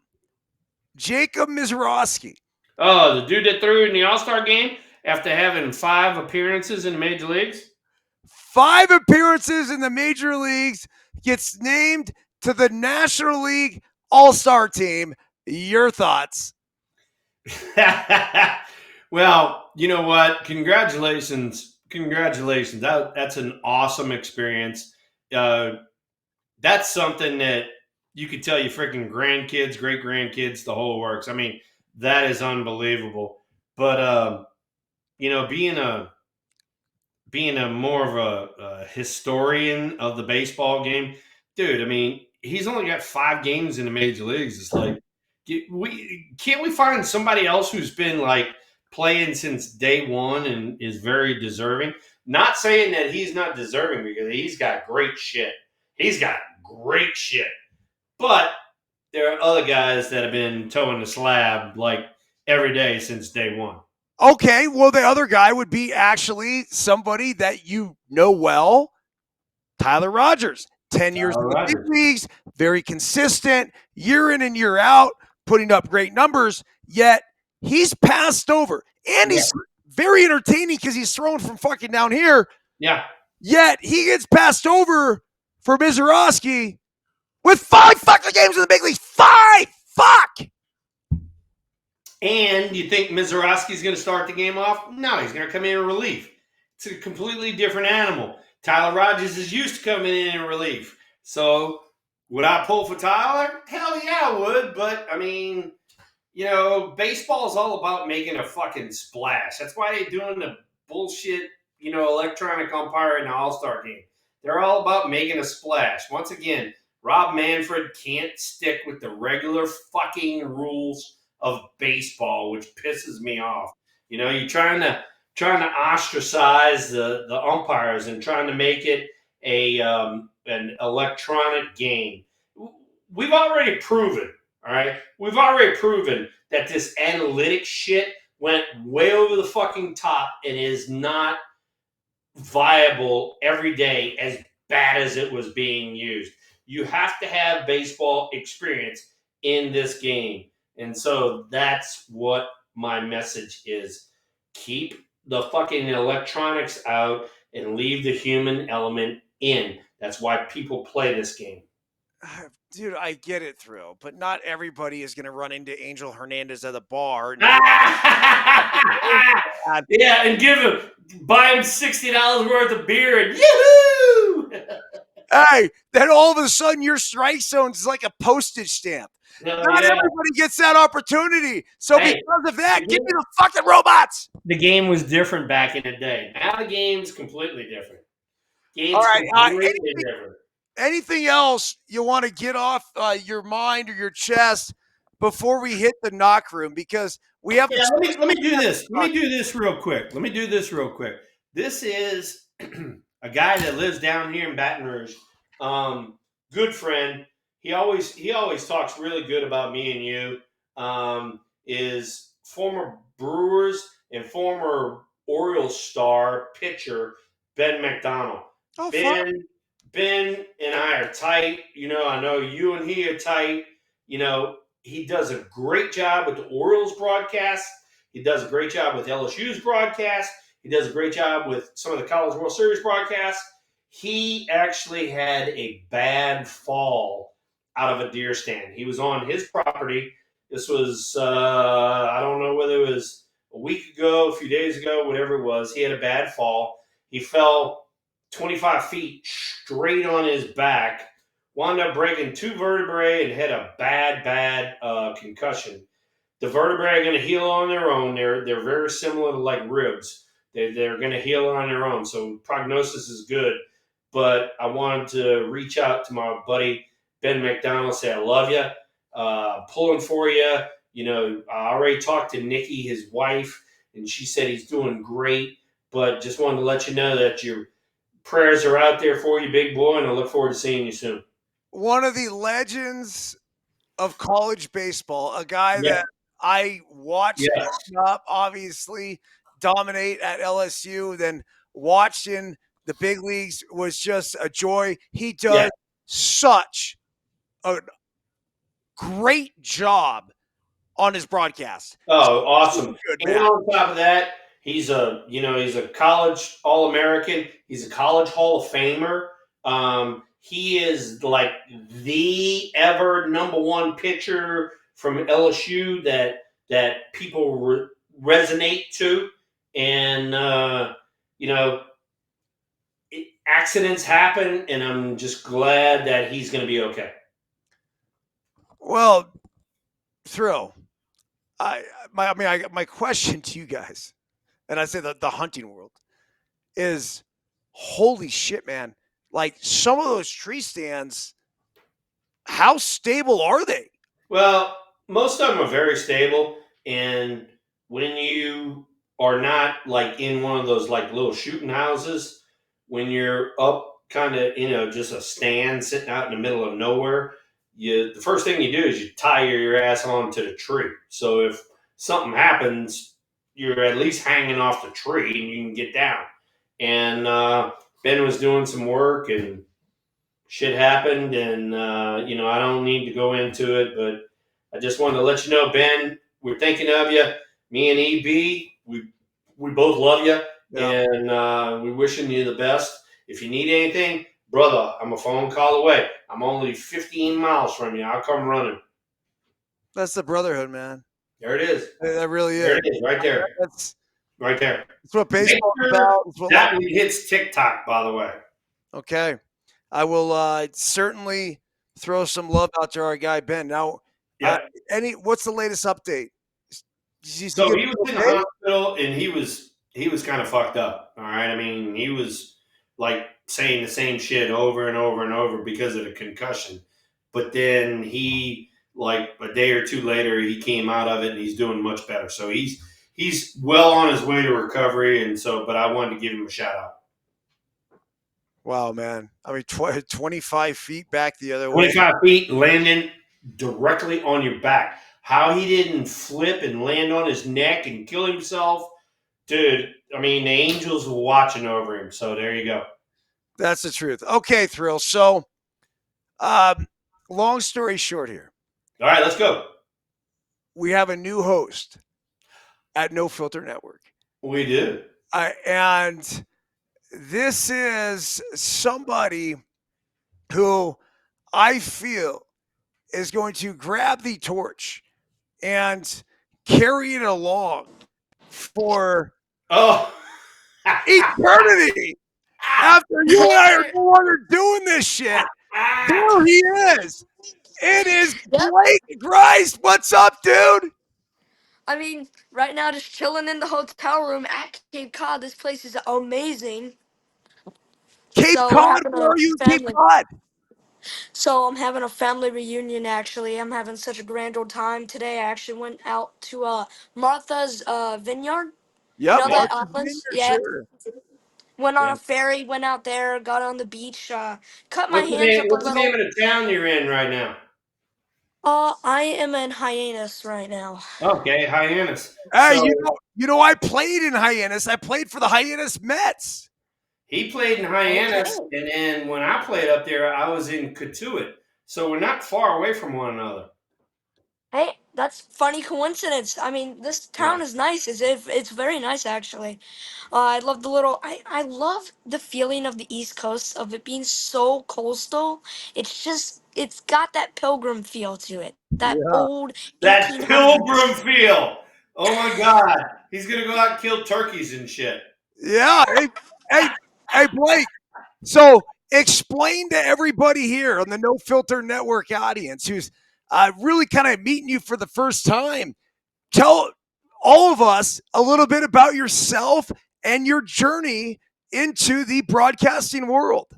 [SPEAKER 1] Jacob Mizorowski.
[SPEAKER 3] Oh, the dude that threw in the All Star game after having 5 appearances in the major leagues?
[SPEAKER 1] 5 appearances in the major leagues, gets named to the National League All-Star team. Your thoughts?
[SPEAKER 3] Well, you know what? Congratulations. Congratulations. That's an awesome experience. That's something that you could tell your freaking grandkids, great grandkids, the whole works. I mean, that is unbelievable. But being a more of a historian of the baseball game, dude. I mean, he's only got 5 games in the major leagues. It's like, can't we find somebody else who's been like playing since day one and is very deserving? Not saying that he's not deserving, because he's got great shit. He's got great shit. But there are other guys that have been towing the slab like every day since day one.
[SPEAKER 1] Okay, well, the other guy would be actually somebody that you know well, Tyler Rogers. 10 years in the big leagues, very consistent, year in and year out, putting up great numbers, yet he's passed over. And he's very entertaining because he's thrown from fucking down here.
[SPEAKER 3] Yeah.
[SPEAKER 1] Yet he gets passed over for Mizorowski with 5 fucking games in the big leagues. 5! Fuck!
[SPEAKER 3] And you think Mizorowski's going to start the game off? No, he's going to come in relief. It's a completely different animal. Tyler Rogers is used to coming in relief. So would I pull for Tyler? Hell yeah, I would. But, I mean, baseball is all about making a fucking splash. That's why they're doing the bullshit, electronic umpire in the All-Star game. They're all about making a splash. Once again, Rob Manfred can't stick with the regular fucking rules of baseball, which pisses me off. You're trying to ostracize the umpires and trying to make it an electronic game. We've already proven, all right? We've already proven that this analytic shit went way over the fucking top and is not viable every day as bad as it was being used. You have to have baseball experience in this game. And so that's what my message is. Keep the fucking electronics out and leave the human element in. That's why people play this game.
[SPEAKER 1] Dude, I get it, Thrill, but not everybody is going to run into Angel Hernandez at the bar. And
[SPEAKER 3] Yeah, and buy him $60 worth of beer and yoo-hoo!
[SPEAKER 1] Hey, then all of a sudden your strike zone is like a postage stamp. Not everybody gets that opportunity. So because of that, give me the fucking robots.
[SPEAKER 3] The game was different back in the day. Now the game's completely different.
[SPEAKER 1] All right. Anything else you want to get off your mind or your chest before we hit the knock room? Because we have.
[SPEAKER 2] Yeah, let me do this. Let me do this real quick. This is a guy that lives down here in Baton Rouge. Good friend. He always talks really good about me and you. Is former Brewers and former Orioles star pitcher Ben McDonald.
[SPEAKER 1] Oh,
[SPEAKER 3] Ben and I are tight. I know you and he are tight. He does a great job with the Orioles broadcast. He does a great job with LSU's broadcast. He does a great job with some of the College World Series broadcasts. He actually had a bad fall out of a deer stand. He was on his property. This was, I don't know whether it was a week ago, a few days ago, whatever it was. He had a bad fall. He fell 25 feet straight on his back, wound up breaking 2 vertebrae and had a bad concussion. The vertebrae are going to heal on their own. They're very similar to like ribs. They're going to heal on their own. So prognosis is good. But I wanted to reach out to my buddy Ben McDonald, say I love you, pulling for you. I already talked to Nikki, his wife, and she said he's doing great. But just wanted to let you know that your prayers are out there for you, big boy, and I look forward to seeing you soon.
[SPEAKER 1] One of the legends of college baseball, a guy that I watched up, obviously dominate at LSU, then watching the big leagues was just a joy. He does such a great job on his broadcast.
[SPEAKER 3] Oh, awesome.
[SPEAKER 1] Good,
[SPEAKER 3] and on top of that, he's a college All-American. He's a college Hall of Famer. He is like the ever number 1 pitcher from LSU that people resonate to. And, accidents happen, and I'm just glad that he's going to be okay.
[SPEAKER 1] Well, Thrill, my question to you guys, and I say the hunting world, is holy shit, man. Like some of those tree stands, how stable are they?
[SPEAKER 3] Well, most of them are very stable. And when you are not like in one of those like little shooting houses, when you're up kind of, just a stand sitting out in the middle of nowhere, the first thing you do is you tie your ass onto the tree. So if something happens, you're at least hanging off the tree and you can get down. And Ben was doing some work and shit happened, and I don't need to go into it, but I just wanted to let you know, Ben, we're thinking of you. Me and EB, we both love you, and we're wishing you the best. If you need anything, brother, I'm a phone call away. I'm only 15 miles from you. I'll come running.
[SPEAKER 1] That's the brotherhood, man.
[SPEAKER 3] There it is.
[SPEAKER 1] That really is.
[SPEAKER 3] There it is, right there.
[SPEAKER 1] That's
[SPEAKER 3] right there.
[SPEAKER 1] That's what baseball is about.
[SPEAKER 3] That one hits TikTok, by the way.
[SPEAKER 1] Okay. I will certainly throw some love out to our guy Ben. Now, what's the latest update?
[SPEAKER 3] So he was in the hospital and he was kind of fucked up. All right, I mean, he was like saying the same shit over and over and over because of the concussion. But then he, like a day or two later, he came out of it and he's doing much better. So he's well on his way to recovery. And so, but I wanted to give him a shout out.
[SPEAKER 1] Wow, man. I mean, 25 feet back the other way.
[SPEAKER 3] 25 feet landing directly on your back. How he didn't flip and land on his neck and kill himself, dude, I mean, the angels were watching over him. So there you go.
[SPEAKER 1] That's the truth. Okay, Thrill. So, long story short here.
[SPEAKER 3] All right, let's go.
[SPEAKER 1] We have a new host at No Filter Network.
[SPEAKER 3] We do.
[SPEAKER 1] And this is somebody who I feel is going to grab the torch and carry it along for
[SPEAKER 2] Oh.
[SPEAKER 1] eternity. After you and I are no longer doing this shit, there he is. It is
[SPEAKER 4] Yep.
[SPEAKER 1] Blake Grice. What's up, dude?
[SPEAKER 4] I mean, right now just chilling in the hotel room at Cape Cod. This place is amazing.
[SPEAKER 1] Cape
[SPEAKER 4] So we're
[SPEAKER 1] Cod.
[SPEAKER 4] having
[SPEAKER 1] Where
[SPEAKER 4] a
[SPEAKER 1] are you in Cape
[SPEAKER 4] family.
[SPEAKER 1] Cod?
[SPEAKER 4] So I'm having a family reunion. Actually, I'm having such a grand old time today. I actually went out to Martha's Vineyard. You
[SPEAKER 1] Yep,
[SPEAKER 4] know that
[SPEAKER 1] Martha's
[SPEAKER 4] island?
[SPEAKER 1] Vineyard.
[SPEAKER 4] Yeah.
[SPEAKER 1] Sure.
[SPEAKER 4] Went on
[SPEAKER 2] Yeah.
[SPEAKER 4] a ferry. Went out there. Got on the beach. Cut my
[SPEAKER 2] What's the
[SPEAKER 4] hands
[SPEAKER 2] name?
[SPEAKER 4] up a
[SPEAKER 2] What's the name
[SPEAKER 4] little.
[SPEAKER 2] of the town you're in right now?
[SPEAKER 4] I am in Hyannis right now.
[SPEAKER 2] Okay, Hyannis.
[SPEAKER 1] Hey,
[SPEAKER 2] So
[SPEAKER 1] I played in Hyannis. I played for the Hyannis Mets.
[SPEAKER 2] he played in Hyannis,
[SPEAKER 4] Okay.
[SPEAKER 2] and then when I played up there, I was in Cotuit. So we're not far away from one another.
[SPEAKER 4] Hey, that's funny coincidence. I mean, this
[SPEAKER 2] Yeah.
[SPEAKER 4] town is nice. It's very nice actually. I love the little. I love the feeling of the East Coast of it being so coastal. It's got that pilgrim feel to it. That
[SPEAKER 1] Yeah.
[SPEAKER 4] old
[SPEAKER 2] That pilgrim
[SPEAKER 4] 1800s.
[SPEAKER 2] feel. Oh my God. He's going to go out and kill turkeys and shit.
[SPEAKER 1] Yeah. Hey, hey, Blake. So explain to everybody here on the No Filter Network audience who's really kind of meeting you for the first time. Tell all of us a little bit about yourself and your journey into the broadcasting world.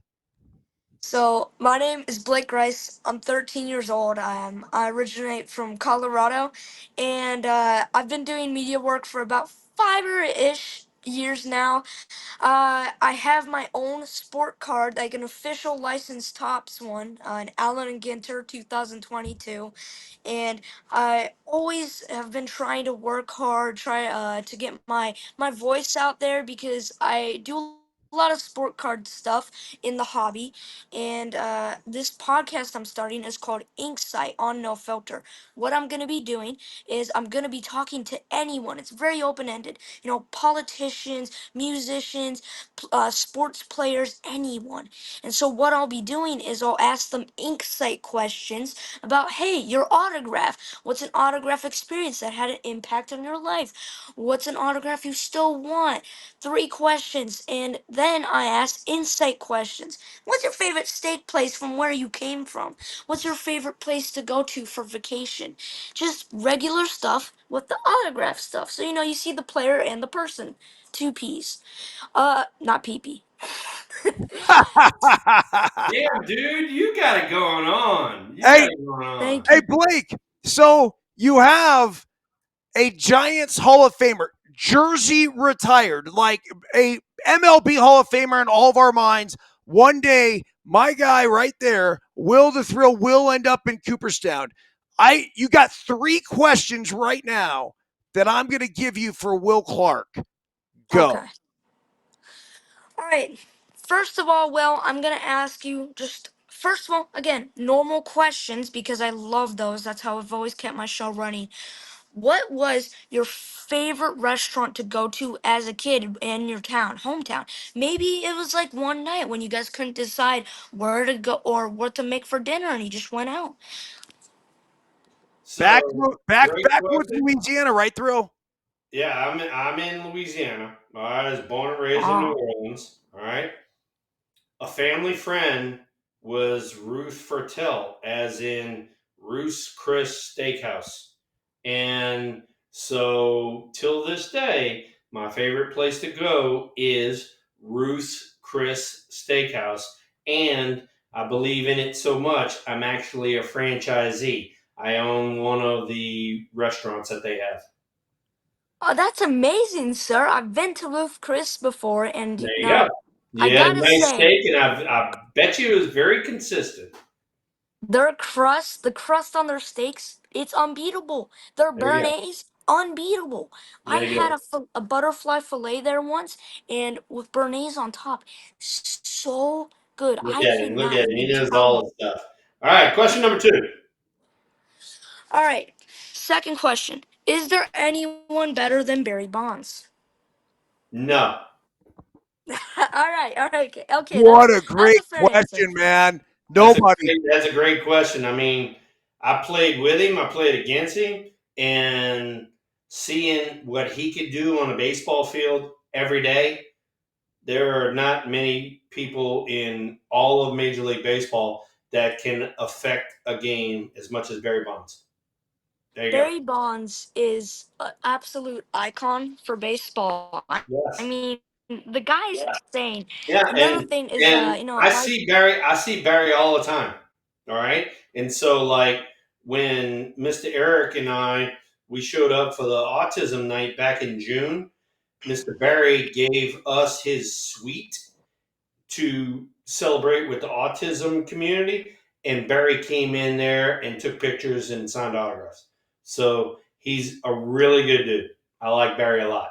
[SPEAKER 4] So my name is Blake Rice. I'm 13 years old. I originate from Colorado, and I've been doing media work for about 5 or ish years now. I have my own sport card, like an official licensed tops one, an Allen and Ginter 2022, and I always have been trying to work hard, try to get my voice out there because I do a lot of sport card stuff in the hobby, and this podcast I'm starting is called Inksight on No Filter. What I'm gonna be doing is I'm gonna be talking to anyone. It's very open ended. You know, politicians, musicians, sports players, anyone. And so what I'll be doing is I'll ask them insight questions about, hey, your autograph. What's an autograph experience that had an impact on your life? What's an autograph you still want? 3 questions. And then I ask insight questions. What's your favorite steak place from where you came from? What's your favorite place to go to for vacation? Just regular stuff with the autograph stuff. So, you know, you see the player and the person. Two P's. Not pee pee.
[SPEAKER 2] Damn, dude, you got it going on. You got
[SPEAKER 1] Hey,
[SPEAKER 2] it going on.
[SPEAKER 4] Thank
[SPEAKER 1] hey,
[SPEAKER 4] you.
[SPEAKER 1] Blake. So you have a Giants Hall of Famer, jersey retired, like a MLB Hall of Famer in all of our minds. One day, my guy right there, Will the Thrill, will end up in Cooperstown. You got 3 questions right now that I'm going to give you for Will Clark. Go.
[SPEAKER 4] Okay. All right. First of all, well, I'm going to ask you just, first of all, again, normal questions because I love those. That's how I've always kept my show running. What was your favorite restaurant to go to as a kid in your town, hometown? Maybe it was like one night when you guys couldn't decide where to go or what to make for dinner and you just went out.
[SPEAKER 1] Back,
[SPEAKER 2] So, great
[SPEAKER 1] back with
[SPEAKER 2] question.
[SPEAKER 1] Louisiana, right through.
[SPEAKER 2] Yeah, I'm in Louisiana. I was born and raised in New
[SPEAKER 4] Ah,
[SPEAKER 2] Orleans. All right. A family friend was Ruth Fertel, as in Ruth's Chris Steakhouse. And so, till this day, my favorite place to go is Ruth's Chris Steakhouse. And I believe in it so much, I'm actually a franchisee. I own one of the restaurants that they have.
[SPEAKER 4] oh, that's amazing, sir. I've been to Ruth Chris before,
[SPEAKER 2] There
[SPEAKER 4] and
[SPEAKER 2] you go.
[SPEAKER 4] now I
[SPEAKER 2] Yeah,
[SPEAKER 4] gotta
[SPEAKER 2] nice
[SPEAKER 4] say,
[SPEAKER 2] steak, and I bet you it was very consistent.
[SPEAKER 4] their crust, the crust on their steaks, it's unbeatable. Their
[SPEAKER 2] There you go.
[SPEAKER 4] béarnaise, unbeatable. I
[SPEAKER 2] There you
[SPEAKER 4] had
[SPEAKER 2] go.
[SPEAKER 4] a butterfly fillet there once, and with béarnaise on top, so good.
[SPEAKER 2] Look
[SPEAKER 4] I
[SPEAKER 2] at him. Look
[SPEAKER 4] cannot
[SPEAKER 2] at him. He
[SPEAKER 4] even
[SPEAKER 2] knows
[SPEAKER 4] tell
[SPEAKER 2] all
[SPEAKER 4] you.
[SPEAKER 2] the stuff. All right, question number 2.
[SPEAKER 4] All right, second question: is there anyone better than Barry Bonds?
[SPEAKER 2] No.
[SPEAKER 4] All right, okay, okay.
[SPEAKER 1] What a
[SPEAKER 4] That's
[SPEAKER 1] great
[SPEAKER 4] a fair answer.
[SPEAKER 1] question, man. Nobody.
[SPEAKER 3] That's a great question. I mean, I played with him, I played against him, and seeing what he could do on a baseball field every day, there are not many people in all of Major League Baseball that can affect a game as much as Barry Bonds. There you go.
[SPEAKER 4] Barry Bonds is an absolute icon for baseball. I
[SPEAKER 3] Yes.
[SPEAKER 4] mean, the guy's insane.
[SPEAKER 3] Yeah,
[SPEAKER 4] Another thing is,
[SPEAKER 3] and
[SPEAKER 4] I like.
[SPEAKER 3] I see Barry all the time. All right, and so like when Mr. Eric and we showed up for the autism night back in June, Mr. Barry gave us his suite to celebrate with the autism community, and Barry came in there and took pictures and signed autographs. So he's a really good dude. I like Barry a lot.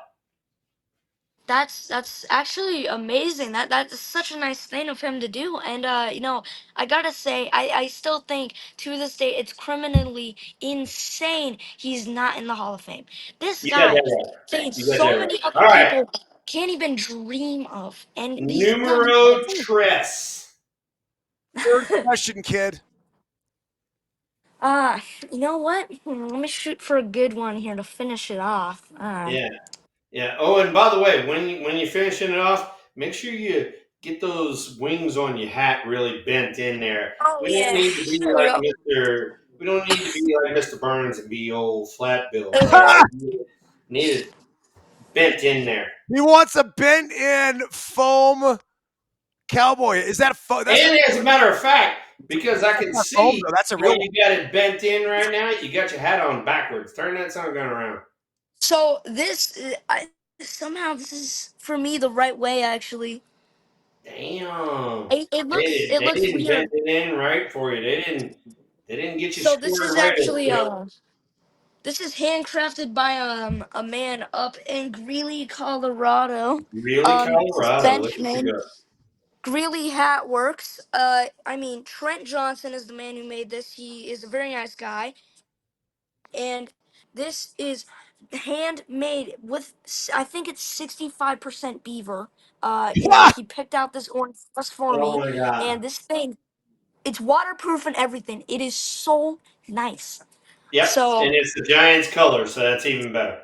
[SPEAKER 4] That's actually amazing. That's such a nice thing of him to do. And I gotta say, I still think to this day it's criminally insane he's not in the Hall of Fame. This
[SPEAKER 3] You got
[SPEAKER 4] guy
[SPEAKER 3] that right.
[SPEAKER 4] things
[SPEAKER 3] You got that
[SPEAKER 4] so
[SPEAKER 3] right.
[SPEAKER 4] many
[SPEAKER 3] All
[SPEAKER 4] other
[SPEAKER 3] right.
[SPEAKER 4] people can't even dream of, and he's done
[SPEAKER 3] Numero tres.
[SPEAKER 1] Third question, kid.
[SPEAKER 4] uh you know what? Let me shoot for a good one here to finish it off.
[SPEAKER 3] Yeah. Yeah. Oh, and by the way, when you're finishing it off, make sure you get those wings on your hat really bent in there.
[SPEAKER 4] Oh
[SPEAKER 3] We don't
[SPEAKER 4] yeah.
[SPEAKER 3] need to be
[SPEAKER 4] There we
[SPEAKER 3] like
[SPEAKER 4] go.
[SPEAKER 3] Mr. We don't need to be like Mr. Byrnes and be old flat billed. All
[SPEAKER 4] Uh,
[SPEAKER 3] right. Need it bent in there.
[SPEAKER 1] He wants a bent in foam cowboy. Is that foam? That's
[SPEAKER 3] And as a matter of fact, because I can
[SPEAKER 1] not foam
[SPEAKER 3] see
[SPEAKER 1] though. That's a
[SPEAKER 3] where
[SPEAKER 1] real
[SPEAKER 3] you got it bent in right now, you got your hat on backwards. Turn that sun gun around.
[SPEAKER 4] So somehow this is for me the right way actually.
[SPEAKER 3] Damn.
[SPEAKER 4] It looks it
[SPEAKER 3] They
[SPEAKER 4] looks
[SPEAKER 3] didn't bend
[SPEAKER 4] weird.
[SPEAKER 3] it in right for you. They didn't get you
[SPEAKER 4] So this is
[SPEAKER 3] squared away.
[SPEAKER 4] actually this is handcrafted by a man up in Greeley, Colorado.
[SPEAKER 3] Really, Colorado. Look at you
[SPEAKER 4] Benchman.
[SPEAKER 3] go.
[SPEAKER 4] Greeley Hat Works. I mean Trent Johnson is the man who made this. He is a very nice guy, and this is handmade with I think it's 65% beaver. He picked out this orange just for
[SPEAKER 3] Oh
[SPEAKER 4] me,
[SPEAKER 3] my God.
[SPEAKER 4] and this thing it's waterproof and everything. It is so nice.
[SPEAKER 3] Yep.
[SPEAKER 4] So,
[SPEAKER 3] And it's the Giants color, so that's even better.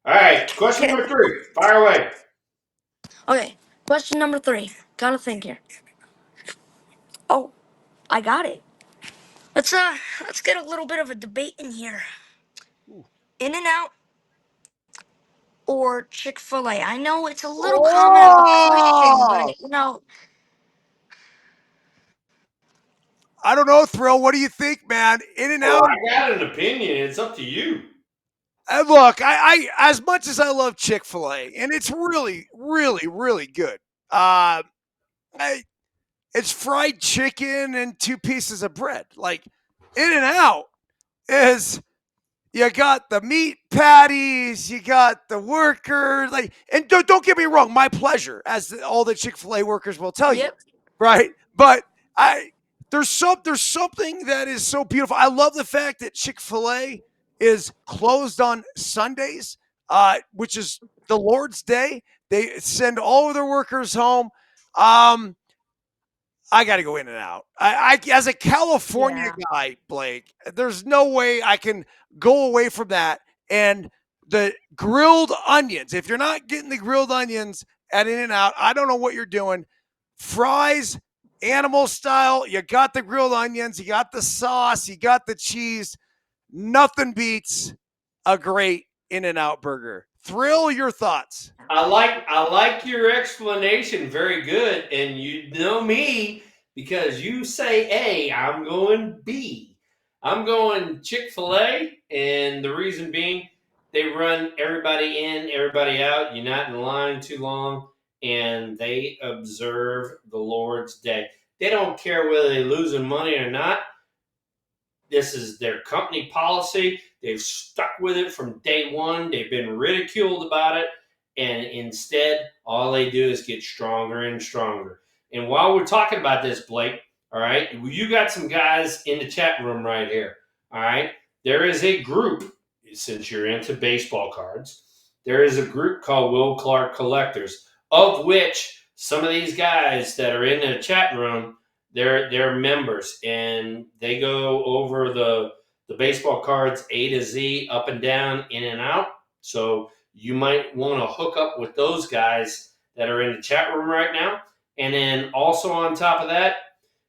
[SPEAKER 3] All right. Question
[SPEAKER 4] okay,
[SPEAKER 3] number 3. Fire away.
[SPEAKER 4] okay. Question number 3. Gotta think here. Oh, I got it. Let's get a little bit of a debate in here. In and Out or Chick-fil-A? I know it's a little common of a question, but
[SPEAKER 1] Oh, I don't know, Thrill. What do you think, man? In and
[SPEAKER 3] Oh,
[SPEAKER 1] out.
[SPEAKER 3] I got an opinion. It's up to you.
[SPEAKER 1] Look, I as much as I love Chick-fil-A, and it's really, really, really good. I, it's fried chicken and 2 pieces of bread. Like In and Out is you got the meat patties, you got the workers, like, and don't get me wrong, my pleasure, as all the Chick-fil-A workers will tell you,
[SPEAKER 4] Yep.
[SPEAKER 1] right? But I there's something that is so beautiful. I love the fact that Chick-fil-A is closed on Sundays, which is the Lord's Day. They send all of their workers home. Um, I got to go In and Out. As a California
[SPEAKER 4] Yeah.
[SPEAKER 1] guy, Blake, there's no way I can go away from that. And the grilled onions, if you're not getting the grilled onions at In and Out, I don't know what you're doing. Fries, animal style, you got the grilled onions, you got the sauce, you got the cheese. Nothing beats a great In and Out burger. Thrill, your thoughts.
[SPEAKER 3] I like your explanation. Very good. And you know me because you say A, I'm going B. I'm going Chick-fil-A, and the reason being they run everybody in, everybody out. You're not in line too long, and they observe the Lord's Day. They don't care whether they're losing money or not. This is their company policy. They've stuck with it from day one. They've been ridiculed about it. And instead, all they do is get stronger and stronger. And while we're talking about this, Blake, all right, you got some guys in the chat room right here. All right. There is a group, since you're into baseball cards, there is a group called Will Clark Collectors, of which some of these guys that are in the chat room, they're members, and they go over the baseball cards A to Z, up and down, in and out. So you might want to hook up with those guys that are in the chat room right now. And then also on top of that,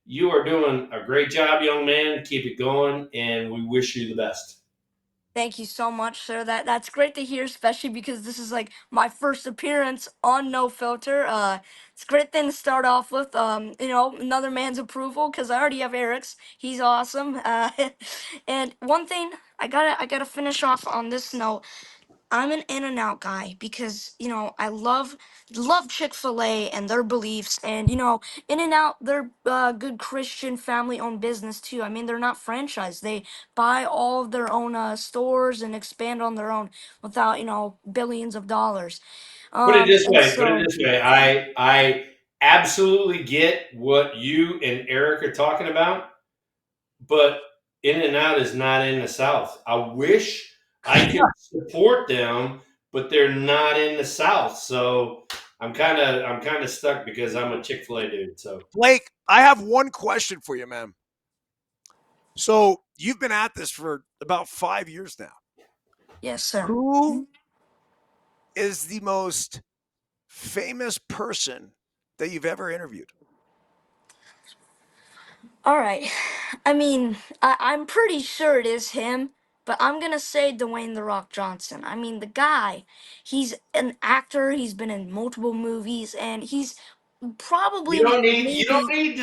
[SPEAKER 3] you are doing a great job, young man. Keep it going, and we wish you the best.
[SPEAKER 4] Thank you so much, sir. That's great to hear, especially because this is like my first appearance on No Filter. It's a great thing to start off with. Another man's approval because I already have Eric's. He's awesome. And one thing I gotta finish off on this note. I'm an In and Out guy because I love Chick-fil-A and their beliefs, and In and Out, they're good Christian family-owned business too. I mean, they're not franchised. They buy all of their own stores and expand on their own without billions of dollars.
[SPEAKER 3] Put it this
[SPEAKER 4] And
[SPEAKER 3] way. Put it
[SPEAKER 4] so
[SPEAKER 3] this way. I absolutely get what you and Eric are talking about, but In and Out is not in the South. I wish I could support them, but they're not in the South. So I'm kind of stuck because I'm a Chick-fil-A dude. So
[SPEAKER 1] Blake, I have one question for you, man. So you've been at this for about 5 years now.
[SPEAKER 4] yes, sir.
[SPEAKER 1] Who is the most famous person that you've ever interviewed?
[SPEAKER 4] All right. I mean, I'm pretty sure it is him, but I'm gonna say Dwayne the Rock Johnson. I mean, the guy, he's an actor. He's been in multiple movies, and he's probably maybe.
[SPEAKER 3] you don't need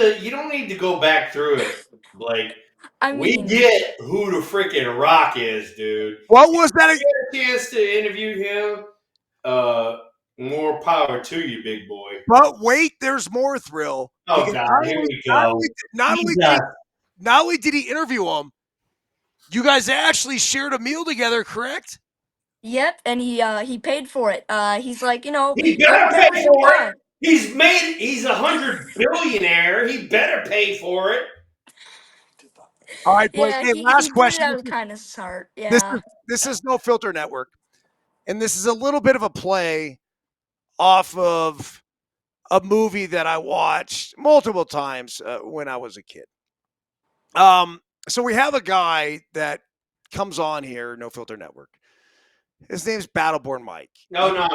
[SPEAKER 3] to go back through it, Blake.
[SPEAKER 4] I
[SPEAKER 3] We
[SPEAKER 4] mean,
[SPEAKER 3] get who the freaking Rock is, dude.
[SPEAKER 1] What was that?
[SPEAKER 3] Get a chance to interview him. More power to you, big boy.
[SPEAKER 1] But wait, there's more thrill.
[SPEAKER 3] Oh
[SPEAKER 1] Because
[SPEAKER 3] God, here we
[SPEAKER 1] not
[SPEAKER 3] go.
[SPEAKER 1] only, not, only did he, not only did he interview him, you guys actually shared a meal together, correct?
[SPEAKER 4] yep, and he paid for it. He's like,
[SPEAKER 3] He better pay
[SPEAKER 4] whatever you
[SPEAKER 3] for it.
[SPEAKER 4] want.
[SPEAKER 3] He's 100 billionaire. He better pay for it.
[SPEAKER 1] All right, Blake.
[SPEAKER 4] Yeah,
[SPEAKER 1] Hey,
[SPEAKER 4] he
[SPEAKER 1] last
[SPEAKER 4] did it
[SPEAKER 1] question.
[SPEAKER 4] out of kindness of his heart.
[SPEAKER 1] This
[SPEAKER 4] Yeah.
[SPEAKER 1] is this is No Filter Network, and this is a little bit of a play off of a movie that I watched multiple times when I was a kid. So we have a guy that comes on here, No Filter Network. His name's Battleborn Mike.
[SPEAKER 3] No. Don't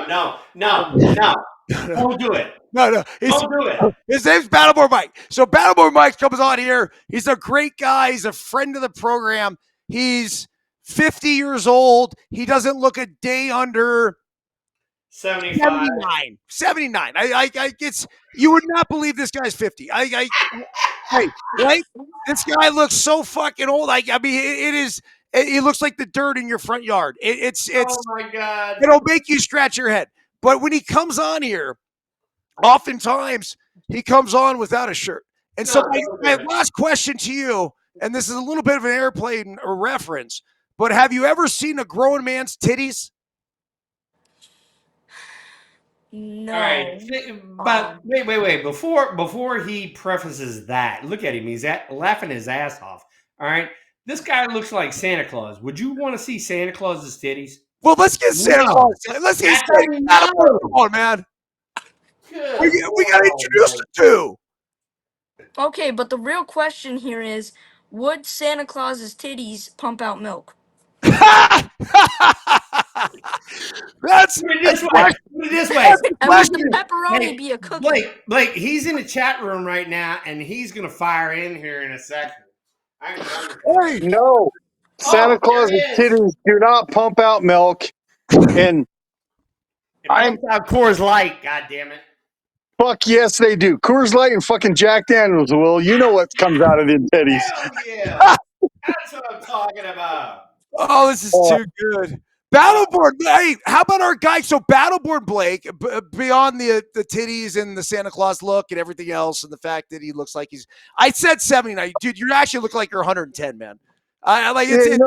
[SPEAKER 3] do it.
[SPEAKER 1] No.
[SPEAKER 3] Don't do it.
[SPEAKER 1] His name's Battleborn Mike. So Battleborn Mike comes on here. He's a great guy. He's a friend of the program. He's 50 years old. He doesn't look a day under
[SPEAKER 3] 75.
[SPEAKER 1] 79. I it's you would not believe this guy's 50. Hey, right? This guy looks so fucking old. I mean, it is. He looks like the dirt in your front yard. It's.
[SPEAKER 3] Oh my God.
[SPEAKER 1] It'll make you scratch your head. But when he comes on here, oftentimes he comes on without a shirt. And so my last question to you, and this is a little bit of an airplane reference, but have you ever seen a grown man's titties?
[SPEAKER 4] No.
[SPEAKER 3] All right, but wait. Before he prefaces that, look at him. He's laughing his ass off. All right, this guy looks like Santa Claus. Would you want to see Santa Claus's titties?
[SPEAKER 1] Well, let's get Santa Claus. Let's get Santa Claus. Come on, man. We got to introduce the two.
[SPEAKER 4] Okay, but the real question here is, would Santa Claus's titties pump out milk?
[SPEAKER 1] That's
[SPEAKER 3] Put it this way.
[SPEAKER 1] question.
[SPEAKER 3] Put it this way.
[SPEAKER 4] And would the pepperoni be a cookie?
[SPEAKER 2] Blake, he's in the chat room right now, and he's gonna fire in here in a second.
[SPEAKER 1] Hey,
[SPEAKER 5] No, Santa Claus's
[SPEAKER 3] there it is.
[SPEAKER 5] titties do not pump out milk, and
[SPEAKER 2] It pumps out Coors Light. God damn it!
[SPEAKER 5] fuck yes, they do. Coors Light and fucking Jack Daniels will. You know what comes out of them titties.
[SPEAKER 2] Hell yeah! That's what I'm talking about.
[SPEAKER 1] oh, this is too good. Battleborn, hey, how about our guy? So Battleborn Blake, beyond the titties and the Santa Claus look and everything else, and the fact that he looks like he's, I said 79, dude. You actually look like you're 110, man. I like
[SPEAKER 5] Yeah,
[SPEAKER 1] it's.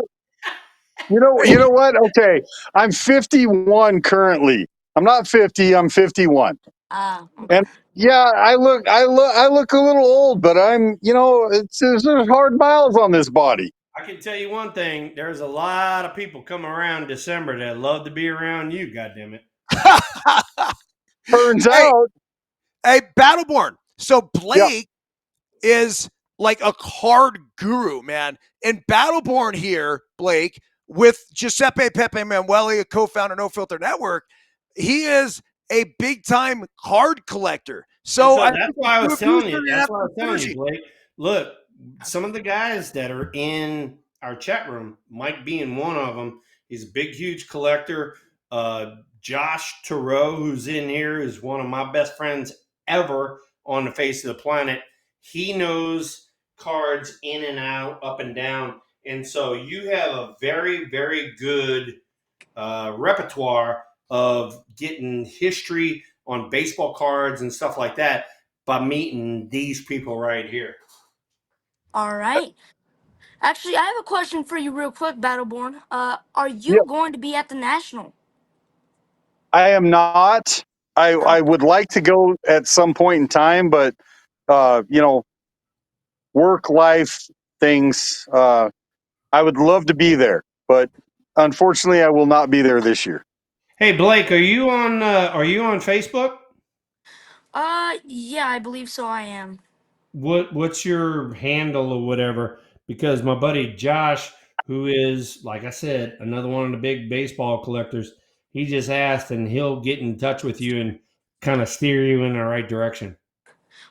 [SPEAKER 5] you know what? Okay, I'm 51 currently. I'm not 50. I'm 51.
[SPEAKER 4] Okay.
[SPEAKER 5] And yeah, I look a little old, but I'm, there's hard miles on this body.
[SPEAKER 2] I can tell you one thing: there's a lot of people coming around December that love to be around you. God damn it!
[SPEAKER 5] Turns out,
[SPEAKER 1] Hey, Battleborn. So Blake is like a card guru, man. And Battleborn here, Blake, with Giuseppe Pepe Manueli, a co-founder of No Filter Network, he is a big time card collector. So
[SPEAKER 2] that's why I was telling you. That's why I was telling
[SPEAKER 1] energy.
[SPEAKER 2] you, Blake. Look, some of the guys that are in our chat room, Mike being one of them, he's a big, huge collector. Josh Thoreau, who's in here, is one of my best friends ever on the face of the planet. He knows cards in and out, up and down. And so you have a very, very good repertoire of getting history on baseball cards and stuff like that by meeting these people right here.
[SPEAKER 4] All right. Actually, I have a question for you, real quick, Battleborn. Are you
[SPEAKER 5] Yeah.
[SPEAKER 4] going to be at the National?
[SPEAKER 5] I am not. I would like to go at some point in time, but work life things. I would love to be there, but unfortunately, I will not be there this year.
[SPEAKER 2] Hey Blake, are you on Facebook?
[SPEAKER 4] Yeah, I believe so. I am.
[SPEAKER 2] What's your handle or whatever? Because my buddy Josh, who is, like I said, another one of the big baseball collectors, he just asked, and he'll get in touch with you and kind of steer you in the right direction.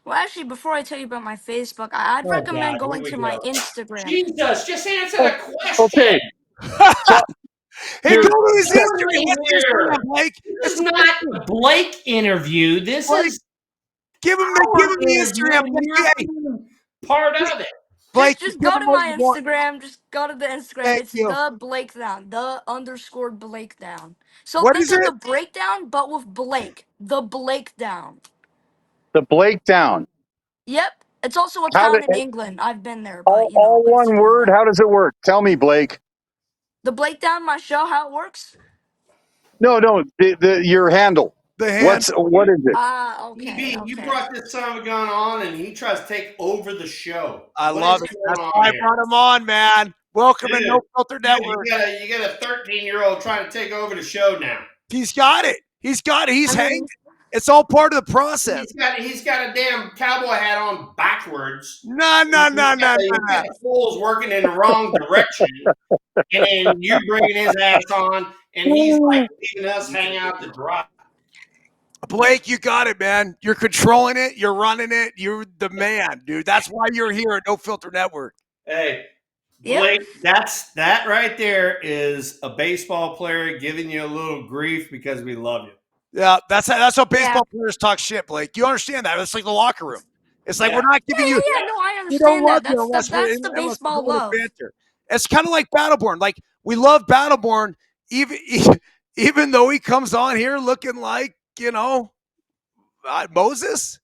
[SPEAKER 4] Well, actually, before I tell you about my Facebook, I'd
[SPEAKER 2] Oh God,
[SPEAKER 4] recommend
[SPEAKER 2] here
[SPEAKER 4] going
[SPEAKER 2] we
[SPEAKER 4] to
[SPEAKER 2] go.
[SPEAKER 4] my Instagram.
[SPEAKER 2] Jesus, just answer the
[SPEAKER 5] Okay,
[SPEAKER 2] question.
[SPEAKER 1] Hey,
[SPEAKER 5] Here-
[SPEAKER 1] go to his
[SPEAKER 2] Here.
[SPEAKER 1] Instagram. What's his Instagram, Blake?
[SPEAKER 2] This is not the Blake interview. This
[SPEAKER 1] Blake,
[SPEAKER 2] is
[SPEAKER 1] give him
[SPEAKER 2] our
[SPEAKER 1] the
[SPEAKER 2] interview,
[SPEAKER 1] Instagram.
[SPEAKER 2] and
[SPEAKER 1] Blake.
[SPEAKER 2] you're
[SPEAKER 1] Hey,
[SPEAKER 2] being part of it.
[SPEAKER 1] Blake,
[SPEAKER 4] Just
[SPEAKER 1] give
[SPEAKER 4] go
[SPEAKER 1] him
[SPEAKER 4] to
[SPEAKER 1] what
[SPEAKER 4] my
[SPEAKER 1] you want.
[SPEAKER 4] Instagram. Just go to the Instagram.
[SPEAKER 1] Thank
[SPEAKER 4] It's
[SPEAKER 1] you.
[SPEAKER 4] the Blakedown. The underscore Blakedown. So
[SPEAKER 1] What
[SPEAKER 4] think
[SPEAKER 1] is
[SPEAKER 4] of
[SPEAKER 1] it?
[SPEAKER 4] the breakdown, but with Blake. The Blakedown.
[SPEAKER 5] the Blake down.
[SPEAKER 4] Yep. It's also a
[SPEAKER 5] How
[SPEAKER 4] town
[SPEAKER 5] did
[SPEAKER 4] in England. I've been there,
[SPEAKER 5] all,
[SPEAKER 4] but
[SPEAKER 5] all
[SPEAKER 4] it's
[SPEAKER 5] one
[SPEAKER 4] spelled
[SPEAKER 5] word?
[SPEAKER 4] out.
[SPEAKER 5] How does it work? Tell me, Blake.
[SPEAKER 4] The Blakedown, my show, how it works?
[SPEAKER 5] No, your handle.
[SPEAKER 1] The hand.
[SPEAKER 5] What is it?
[SPEAKER 4] Okay,
[SPEAKER 2] EB, you
[SPEAKER 4] okay.
[SPEAKER 2] brought this son of a gun on, and he tries to take over the show.
[SPEAKER 1] I
[SPEAKER 2] What
[SPEAKER 1] love
[SPEAKER 2] is
[SPEAKER 1] it.
[SPEAKER 2] going
[SPEAKER 1] That's
[SPEAKER 2] on
[SPEAKER 1] why I
[SPEAKER 2] here?
[SPEAKER 1] brought him on, man. Welcome to
[SPEAKER 2] Dude,
[SPEAKER 1] No Filter
[SPEAKER 2] dude,
[SPEAKER 1] Network.
[SPEAKER 2] you got a 13-year-old trying to take over the show now.
[SPEAKER 1] He's got it. He's got it. He's
[SPEAKER 4] I mean,
[SPEAKER 1] hanging. It's all part of the process.
[SPEAKER 2] He's got a damn cowboy hat on backwards.
[SPEAKER 1] No.
[SPEAKER 2] He's got the poles working in the wrong direction, and then you're bringing his ass on, and he's like leaving us hang out to dry.
[SPEAKER 1] Blake, you got it, man. You're controlling it. You're running it. You're the man, dude. That's why you're here at No Filter Network.
[SPEAKER 2] Hey,
[SPEAKER 4] Yep.
[SPEAKER 2] Blake, that right there is a baseball player giving you a little grief because we love you.
[SPEAKER 1] Yeah, that's how baseball players talk shit, Blake. You understand that? It's like the locker room. It's like we're not giving you.
[SPEAKER 4] Yeah, no, I
[SPEAKER 1] We don't
[SPEAKER 4] understand
[SPEAKER 1] love
[SPEAKER 4] that.
[SPEAKER 1] you unless we're
[SPEAKER 4] That's the baseball
[SPEAKER 1] going to
[SPEAKER 4] love.
[SPEAKER 1] banter. It's kind of like Battleborn. Like we love Battleborn, even though he comes on here looking like Moses.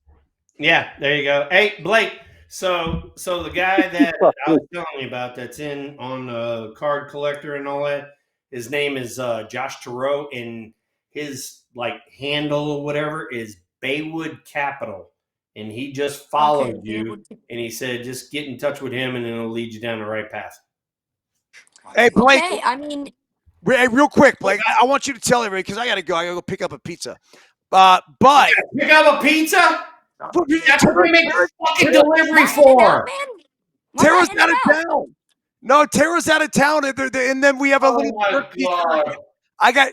[SPEAKER 2] Yeah, there you go. Hey, Blake. So the guy that I was telling you about that's in on Card Collector and all that, his name is Josh Thoreau, and his handle or whatever is Baywood Capital, and he just followed you, and he said just get in touch with him, and it'll lead you down the right path.
[SPEAKER 1] Hey, Blake.
[SPEAKER 4] Okay, I mean,
[SPEAKER 1] Hey, real quick, Blake. I want you to tell everybody because I got to go. I got to go pick up a pizza. But
[SPEAKER 2] Pick up a pizza. That's what we make fucking delivery for.
[SPEAKER 1] Tara's out of town. No, Tara's out of town, and then we have a little.
[SPEAKER 2] Oh my God.
[SPEAKER 1] I got.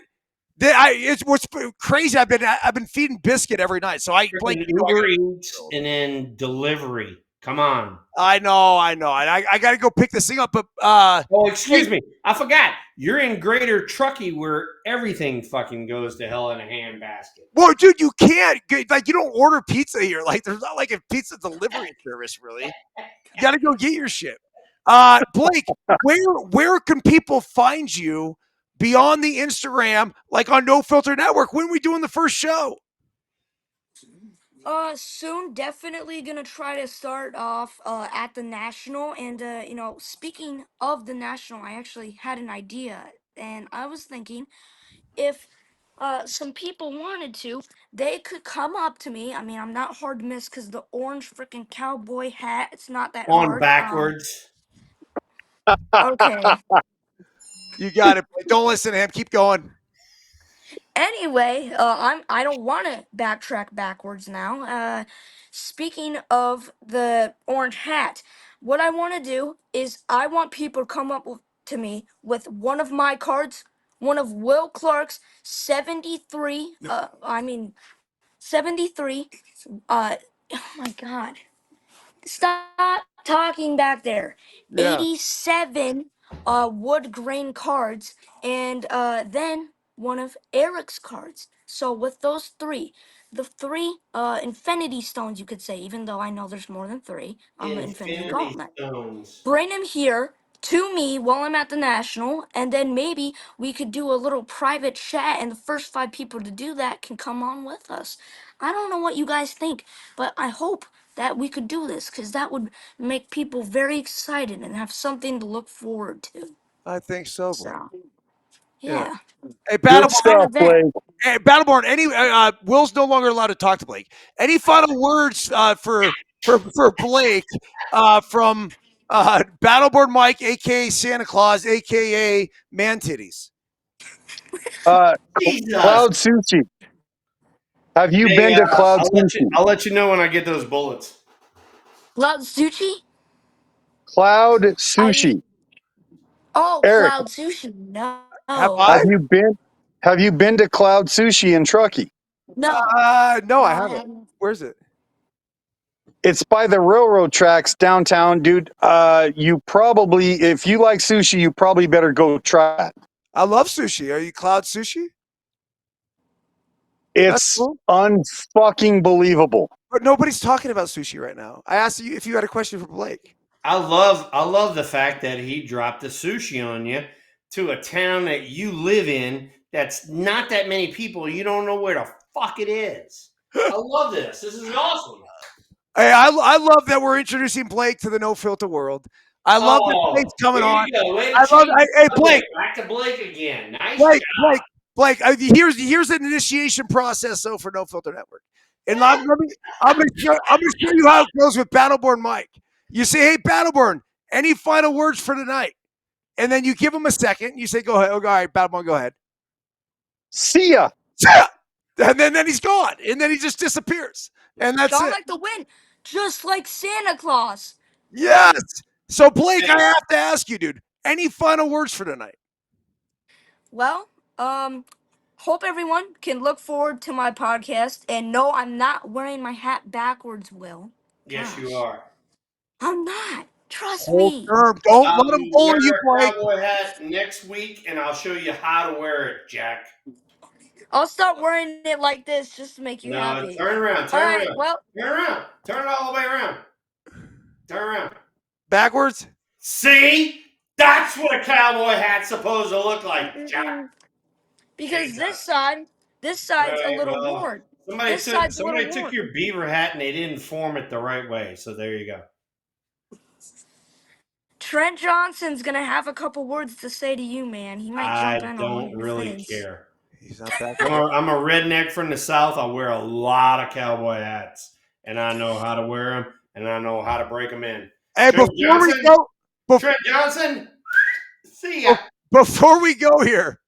[SPEAKER 1] It's what's crazy. I've been feeding biscuit every night. So Blake,
[SPEAKER 2] Uber Eats and then delivery. Come on.
[SPEAKER 1] I know. I got to go pick this thing up. But
[SPEAKER 2] oh, excuse me, I forgot. You're in Greater Truckee, where everything fucking goes to hell in a handbasket.
[SPEAKER 1] Well, dude, you can't you don't order pizza here. Like, there's not like a pizza delivery service, really. You got to go get your shit. Blake, where can people find you beyond the Instagram, like on No Filter Network? When are we doing the first show?
[SPEAKER 4] Soon, definitely gonna try to start off at the National. And speaking of the National, I actually had an idea, and I was thinking if some people wanted to, they could come up to me. I mean, I'm not hard to miss because the orange freaking cowboy hat, it's not that
[SPEAKER 2] On
[SPEAKER 4] hard.
[SPEAKER 2] backwards.
[SPEAKER 4] Okay.
[SPEAKER 1] You got it. Blake. Don't listen to him. Keep going.
[SPEAKER 4] Anyway, I don't want to backtrack backwards now. Speaking of the orange hat, what I want to do is I want people to come up to me with one of my cards, one of Will Clark's 73. 73. Oh my God. Stop talking back there.
[SPEAKER 1] Yeah.
[SPEAKER 4] 87 wood grain cards, and then one of Eric's cards. So with those three, the three infinity stones, you could say, even though I know there's more than three on the infinity
[SPEAKER 3] Infinity
[SPEAKER 4] gauntlet.
[SPEAKER 3] Stones.
[SPEAKER 4] Bring him here to me while I'm at the national, and then maybe we could do a little private chat, and the first 5 people to do that can come on with us. I don't know what you guys think, but I hope that we could do this because that would make people very excited and have something to look forward to.
[SPEAKER 1] I think so, Blake.
[SPEAKER 4] So,
[SPEAKER 1] Yeah.
[SPEAKER 4] yeah.
[SPEAKER 1] Hey,
[SPEAKER 5] Good
[SPEAKER 1] Battleborn.
[SPEAKER 5] stuff, Blake.
[SPEAKER 1] Hey, Battleborn. Any Will's no longer allowed to talk to Blake. Any final words for Blake from Battleborn Mike, aka Santa Claus, aka Man Titties?
[SPEAKER 2] Jesus.
[SPEAKER 5] Cloud Sushi. Have you
[SPEAKER 2] Hey,
[SPEAKER 5] been to Cloud
[SPEAKER 2] I'll
[SPEAKER 5] Sushi?
[SPEAKER 2] let you know when I get those bullets.
[SPEAKER 4] Cloud Sushi?
[SPEAKER 5] Cloud
[SPEAKER 4] I
[SPEAKER 5] Sushi.
[SPEAKER 4] Oh,
[SPEAKER 5] Eric,
[SPEAKER 4] Cloud Sushi. No.
[SPEAKER 1] Have
[SPEAKER 5] have
[SPEAKER 1] I?
[SPEAKER 5] you been to Cloud Sushi in Truckee?
[SPEAKER 4] No.
[SPEAKER 1] No,
[SPEAKER 4] No,
[SPEAKER 1] I
[SPEAKER 4] I
[SPEAKER 1] haven't.
[SPEAKER 4] haven't.
[SPEAKER 1] Where's it?
[SPEAKER 5] It's by the railroad tracks downtown, dude. You probably, if you like sushi, you probably better go try it.
[SPEAKER 1] I love sushi. Are you Cloud Sushi? That's
[SPEAKER 5] It's
[SPEAKER 1] cool.
[SPEAKER 5] unfucking believable.
[SPEAKER 1] But nobody's talking about sushi right now. I asked you if you had a question for Blake.
[SPEAKER 2] I love the fact that he dropped the sushi on you to a town that you live in that's not that many people. You don't know where the fuck it is. I love this. This is awesome.
[SPEAKER 1] Hey, I love that we're introducing Blake to the no filter world. I love that Blake's
[SPEAKER 2] Oh,
[SPEAKER 1] coming
[SPEAKER 2] here
[SPEAKER 1] on.
[SPEAKER 2] you go. Way
[SPEAKER 1] I
[SPEAKER 2] to
[SPEAKER 1] love.
[SPEAKER 2] change
[SPEAKER 1] Hey,
[SPEAKER 2] the
[SPEAKER 1] Blake,
[SPEAKER 2] subject. Back to Blake again. Nice
[SPEAKER 1] Blake,
[SPEAKER 2] job.
[SPEAKER 1] Blake. Here's an initiation process though for No Filter Network, and I'm gonna show you how it goes with Battleborn Mike. You say, "Hey, Battleborn, any final words for tonight?" And then you give him a second. You say, "Go ahead." Oh, all right, Battleborn, go ahead.
[SPEAKER 5] See ya.
[SPEAKER 1] And then he's gone, and then he just disappears, and that's
[SPEAKER 4] Gone
[SPEAKER 1] it.
[SPEAKER 4] like the wind, just like Santa Claus.
[SPEAKER 1] Yes. So Blake, I
[SPEAKER 2] Hey,
[SPEAKER 1] have to ask you, dude. Any final words for tonight?
[SPEAKER 4] Well, hope everyone can look forward to my podcast. And no, I'm not wearing my hat backwards, Will.
[SPEAKER 2] yes, you
[SPEAKER 4] Gosh,
[SPEAKER 2] are.
[SPEAKER 4] I'm not. Trust
[SPEAKER 1] Hold
[SPEAKER 4] me.
[SPEAKER 1] firm. Don't let him
[SPEAKER 2] I'll
[SPEAKER 1] bully
[SPEAKER 2] wear
[SPEAKER 1] you,
[SPEAKER 2] a
[SPEAKER 1] Blake.
[SPEAKER 2] cowboy hat next week, and I'll show you how to wear it, Jack.
[SPEAKER 4] I'll start wearing it like this just to make you
[SPEAKER 2] No,
[SPEAKER 4] happy.
[SPEAKER 2] turn around,
[SPEAKER 4] All
[SPEAKER 2] turn
[SPEAKER 4] right,
[SPEAKER 2] around,
[SPEAKER 4] well,
[SPEAKER 2] turn around, turn it all the way around, turn around.
[SPEAKER 1] Backwards?
[SPEAKER 2] See, that's what a cowboy hat's supposed to look like, Jack. There
[SPEAKER 4] because
[SPEAKER 2] you go.
[SPEAKER 4] this
[SPEAKER 2] All
[SPEAKER 4] side's a
[SPEAKER 2] right,
[SPEAKER 4] little
[SPEAKER 2] well,
[SPEAKER 4] worn. This side's a little
[SPEAKER 2] somebody took
[SPEAKER 4] worn.
[SPEAKER 2] your beaver hat and they didn't form it the right way. So there you go.
[SPEAKER 4] Trent Johnson's gonna have a couple words to say to you, man. He might jump
[SPEAKER 2] I
[SPEAKER 4] in on one of
[SPEAKER 2] don't
[SPEAKER 4] your
[SPEAKER 2] really
[SPEAKER 4] things.
[SPEAKER 2] care.
[SPEAKER 1] He's not back.
[SPEAKER 2] I'm a redneck from the South. I wear a lot of cowboy hats, and I know how to wear them, and I know how to break them in.
[SPEAKER 1] Hey,
[SPEAKER 2] Trent Johnson, Trent Johnson, see ya.
[SPEAKER 1] before we go here,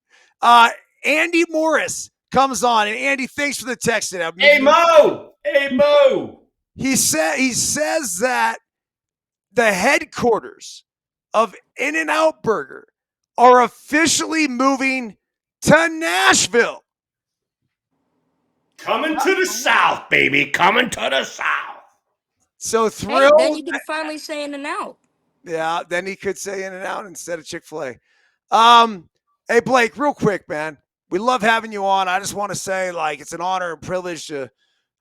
[SPEAKER 1] Andy Morris comes on, and Andy, thanks for the text.
[SPEAKER 2] Hey Mo, hey Mo.
[SPEAKER 1] He says that the headquarters of In-N-Out Burger are officially moving to Nashville.
[SPEAKER 2] Coming to the South, baby. Coming to the South.
[SPEAKER 1] So
[SPEAKER 4] Hey, then
[SPEAKER 1] thrilled.
[SPEAKER 4] you can finally say in and out.
[SPEAKER 1] Yeah, then he could say In-N-Out instead of Chick-fil-A. Hey Blake, real quick, man. We love having you on. I just want to say, like, it's an honor and privilege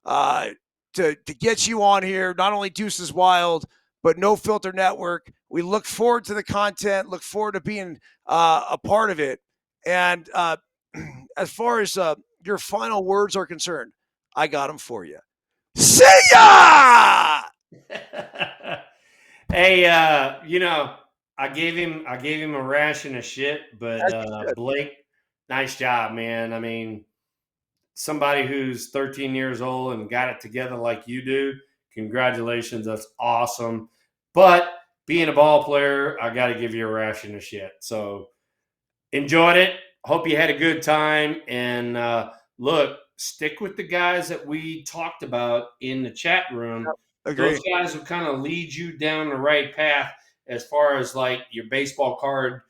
[SPEAKER 1] uh, to get you on here. Not only Deuces Wild, but No Filter Network. We look forward to the content. Look forward to being a part of it. And as far as your final words are concerned, I got them for you. See ya!
[SPEAKER 2] Hey, I gave him a ration of shit, but Blake, nice job, man. I mean, somebody who's 13 years old and got it together like you do, congratulations. That's awesome. But being a ball player, I got to give you a ration of shit. So enjoyed it.
[SPEAKER 3] hope you had a good time. And look, stick with the guys that we talked about in the chat room.
[SPEAKER 1] Agree.
[SPEAKER 3] Those guys will kind of lead you down the right path as far as like your baseball card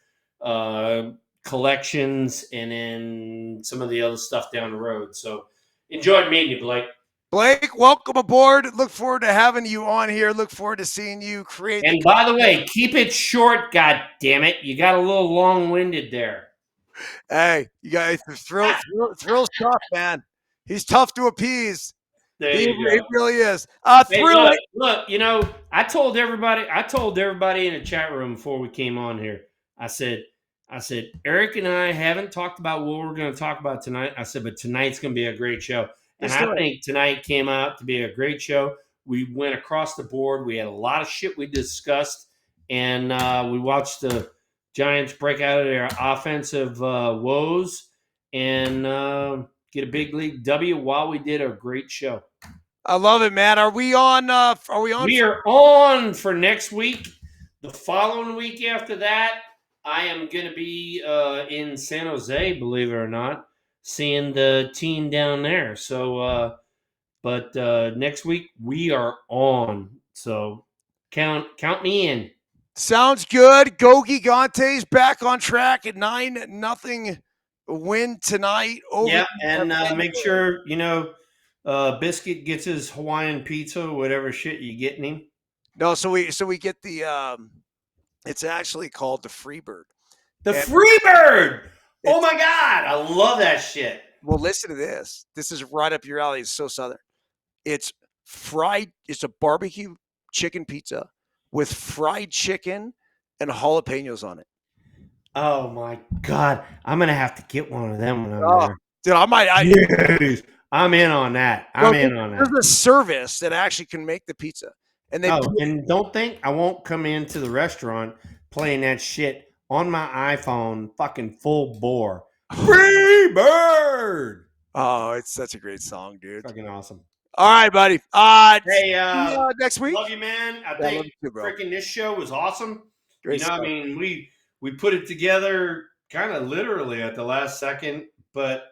[SPEAKER 3] collections and then some of the other stuff down the road. So enjoyed meeting you, Blake.
[SPEAKER 1] Blake, welcome aboard. Look forward to having you on here. Look forward to seeing you create.
[SPEAKER 3] And by the way, keep it short, God damn it! You got a little long-winded there.
[SPEAKER 1] Hey, you guys, Thrill's tough, man. He's tough to appease.
[SPEAKER 3] There
[SPEAKER 1] He
[SPEAKER 3] you go.
[SPEAKER 1] really is.
[SPEAKER 3] Hey,
[SPEAKER 1] Thrill.
[SPEAKER 3] look, you know, I told everybody in the chat room before we came on here. I said, Eric and I haven't talked about what we're going to talk about tonight. I said, but tonight's going to be a great show. And I think tonight came out to be a great show. We went across the board. We had a lot of shit we discussed. And we watched the Giants break out of their offensive woes and get a big league W while we did a great show.
[SPEAKER 1] I love it, man. Are we on?
[SPEAKER 3] We are on for next week. The following week after that, I am going to be in San Jose, believe it or not, seeing the team down there. So, but next week we are on. So count me in.
[SPEAKER 1] Sounds good. Go Gigantes back on track at 9-0 win tonight.
[SPEAKER 3] Yeah, and make sure Biscuit gets his Hawaiian pizza, whatever shit you getting him.
[SPEAKER 1] No, so we get the it's actually called the Freebird.
[SPEAKER 3] The Freebird! Oh my God, I love that shit.
[SPEAKER 1] Well, listen to this. This is right up your alley. It's so southern. It's a barbecue chicken pizza with fried chicken and jalapenos on it.
[SPEAKER 3] Oh my God. I'm going to have to get one of them when I'm there.
[SPEAKER 1] Dude,
[SPEAKER 3] I'm in on that.
[SPEAKER 1] There's a service that actually can make the pizza. And
[SPEAKER 3] and don't think I won't come into the restaurant playing that shit on my iPhone, fucking full bore. Free bird.
[SPEAKER 1] Oh, it's such a great song, dude.
[SPEAKER 3] Fucking awesome.
[SPEAKER 1] All right, buddy.
[SPEAKER 3] Hey,
[SPEAKER 1] next week.
[SPEAKER 3] Love you, man. I think freaking this show was awesome.
[SPEAKER 1] Great stuff.
[SPEAKER 3] I mean, we put it together kind of literally at the last second, but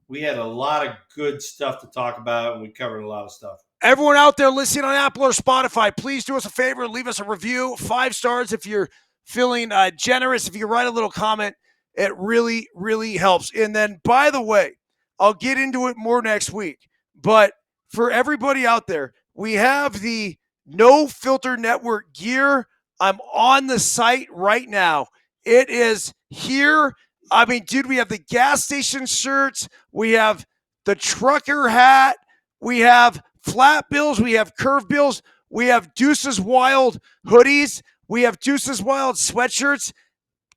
[SPEAKER 3] we had a lot of good stuff to talk about, and we covered a lot of stuff.
[SPEAKER 1] Everyone out there listening on Apple or Spotify, please do us a favor and leave us a review. 5 stars if you're feeling generous. If you write a little comment, it really, really helps. And then, by the way, I'll get into it more next week. But for everybody out there, we have the No Filter Network gear. I'm on the site right now. It is here. I mean, dude, we have the gas station shirts. We have the trucker hat. We have flat bills. We have curve bills. We have Deuces Wild hoodies. We have Deuces Wild sweatshirts,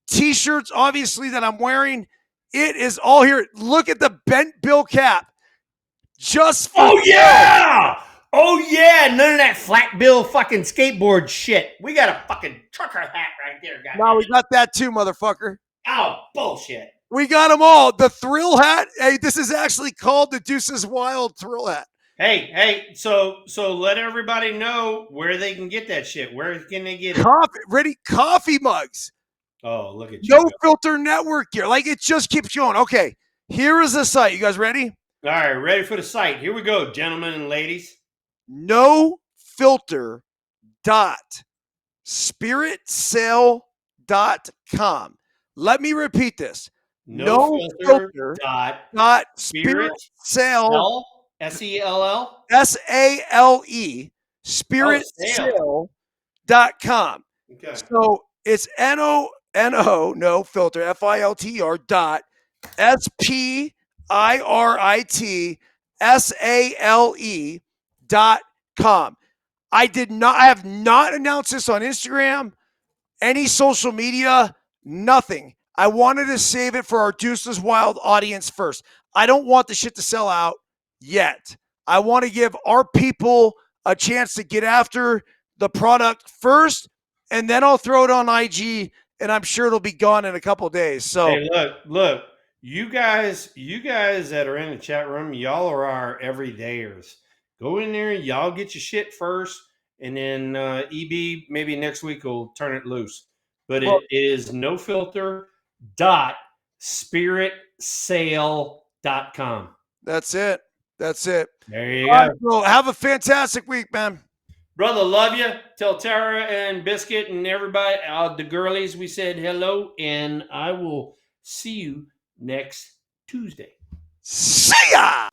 [SPEAKER 1] T-shirts, obviously, that I'm wearing. It is all here. Look at the bent bill cap. Just for
[SPEAKER 3] Oh, yeah. None of that flat bill fucking skateboard shit. We got a fucking trucker hat right there, guys.
[SPEAKER 1] No, we got that too, motherfucker.
[SPEAKER 3] Oh, bullshit.
[SPEAKER 1] We got them all. The thrill hat. Hey, this is actually called the Deuces Wild thrill hat.
[SPEAKER 3] Hey, so let everybody know where they can get that shit. Where can they get it?
[SPEAKER 1] Coffee mugs.
[SPEAKER 3] Oh, look at you.
[SPEAKER 1] No Filter Network gear. Like, it just keeps going. Okay, here is the site. You guys ready?
[SPEAKER 3] All right, ready for the site. Here we go, gentlemen and ladies.
[SPEAKER 1] nofilter.spiritsale.com. Let me repeat this.
[SPEAKER 3] nofilter.spiritsale. S-E-L-L?
[SPEAKER 1] S-A-L-E. Spiritsale.com.
[SPEAKER 3] Okay.
[SPEAKER 1] So it's N-O, no filter, F-I-L-T-R dot SPIRITSALE.com. I have not announced this on Instagram, any social media, nothing. I wanted to save it for our Deuces Wild audience first. I don't want the shit to sell out yet. I want to give our people a chance to get after the product first, and then I'll throw it on IG, and I'm sure it'll be gone in a couple of days. So,
[SPEAKER 3] hey, look, you guys that are in the chat room, y'all are our everydayers. Go in there, y'all get your shit first, and then EB maybe next week will turn it loose. But it is nofilter.spiritsale. spiritsail.com.
[SPEAKER 1] That's it. That's it.
[SPEAKER 3] There you
[SPEAKER 1] All
[SPEAKER 3] go.
[SPEAKER 1] right, bro, have a fantastic week, man.
[SPEAKER 3] Brother, love you. Tell Tara and Biscuit and everybody, the girlies, we said hello, and I will see you next Tuesday.
[SPEAKER 1] See ya!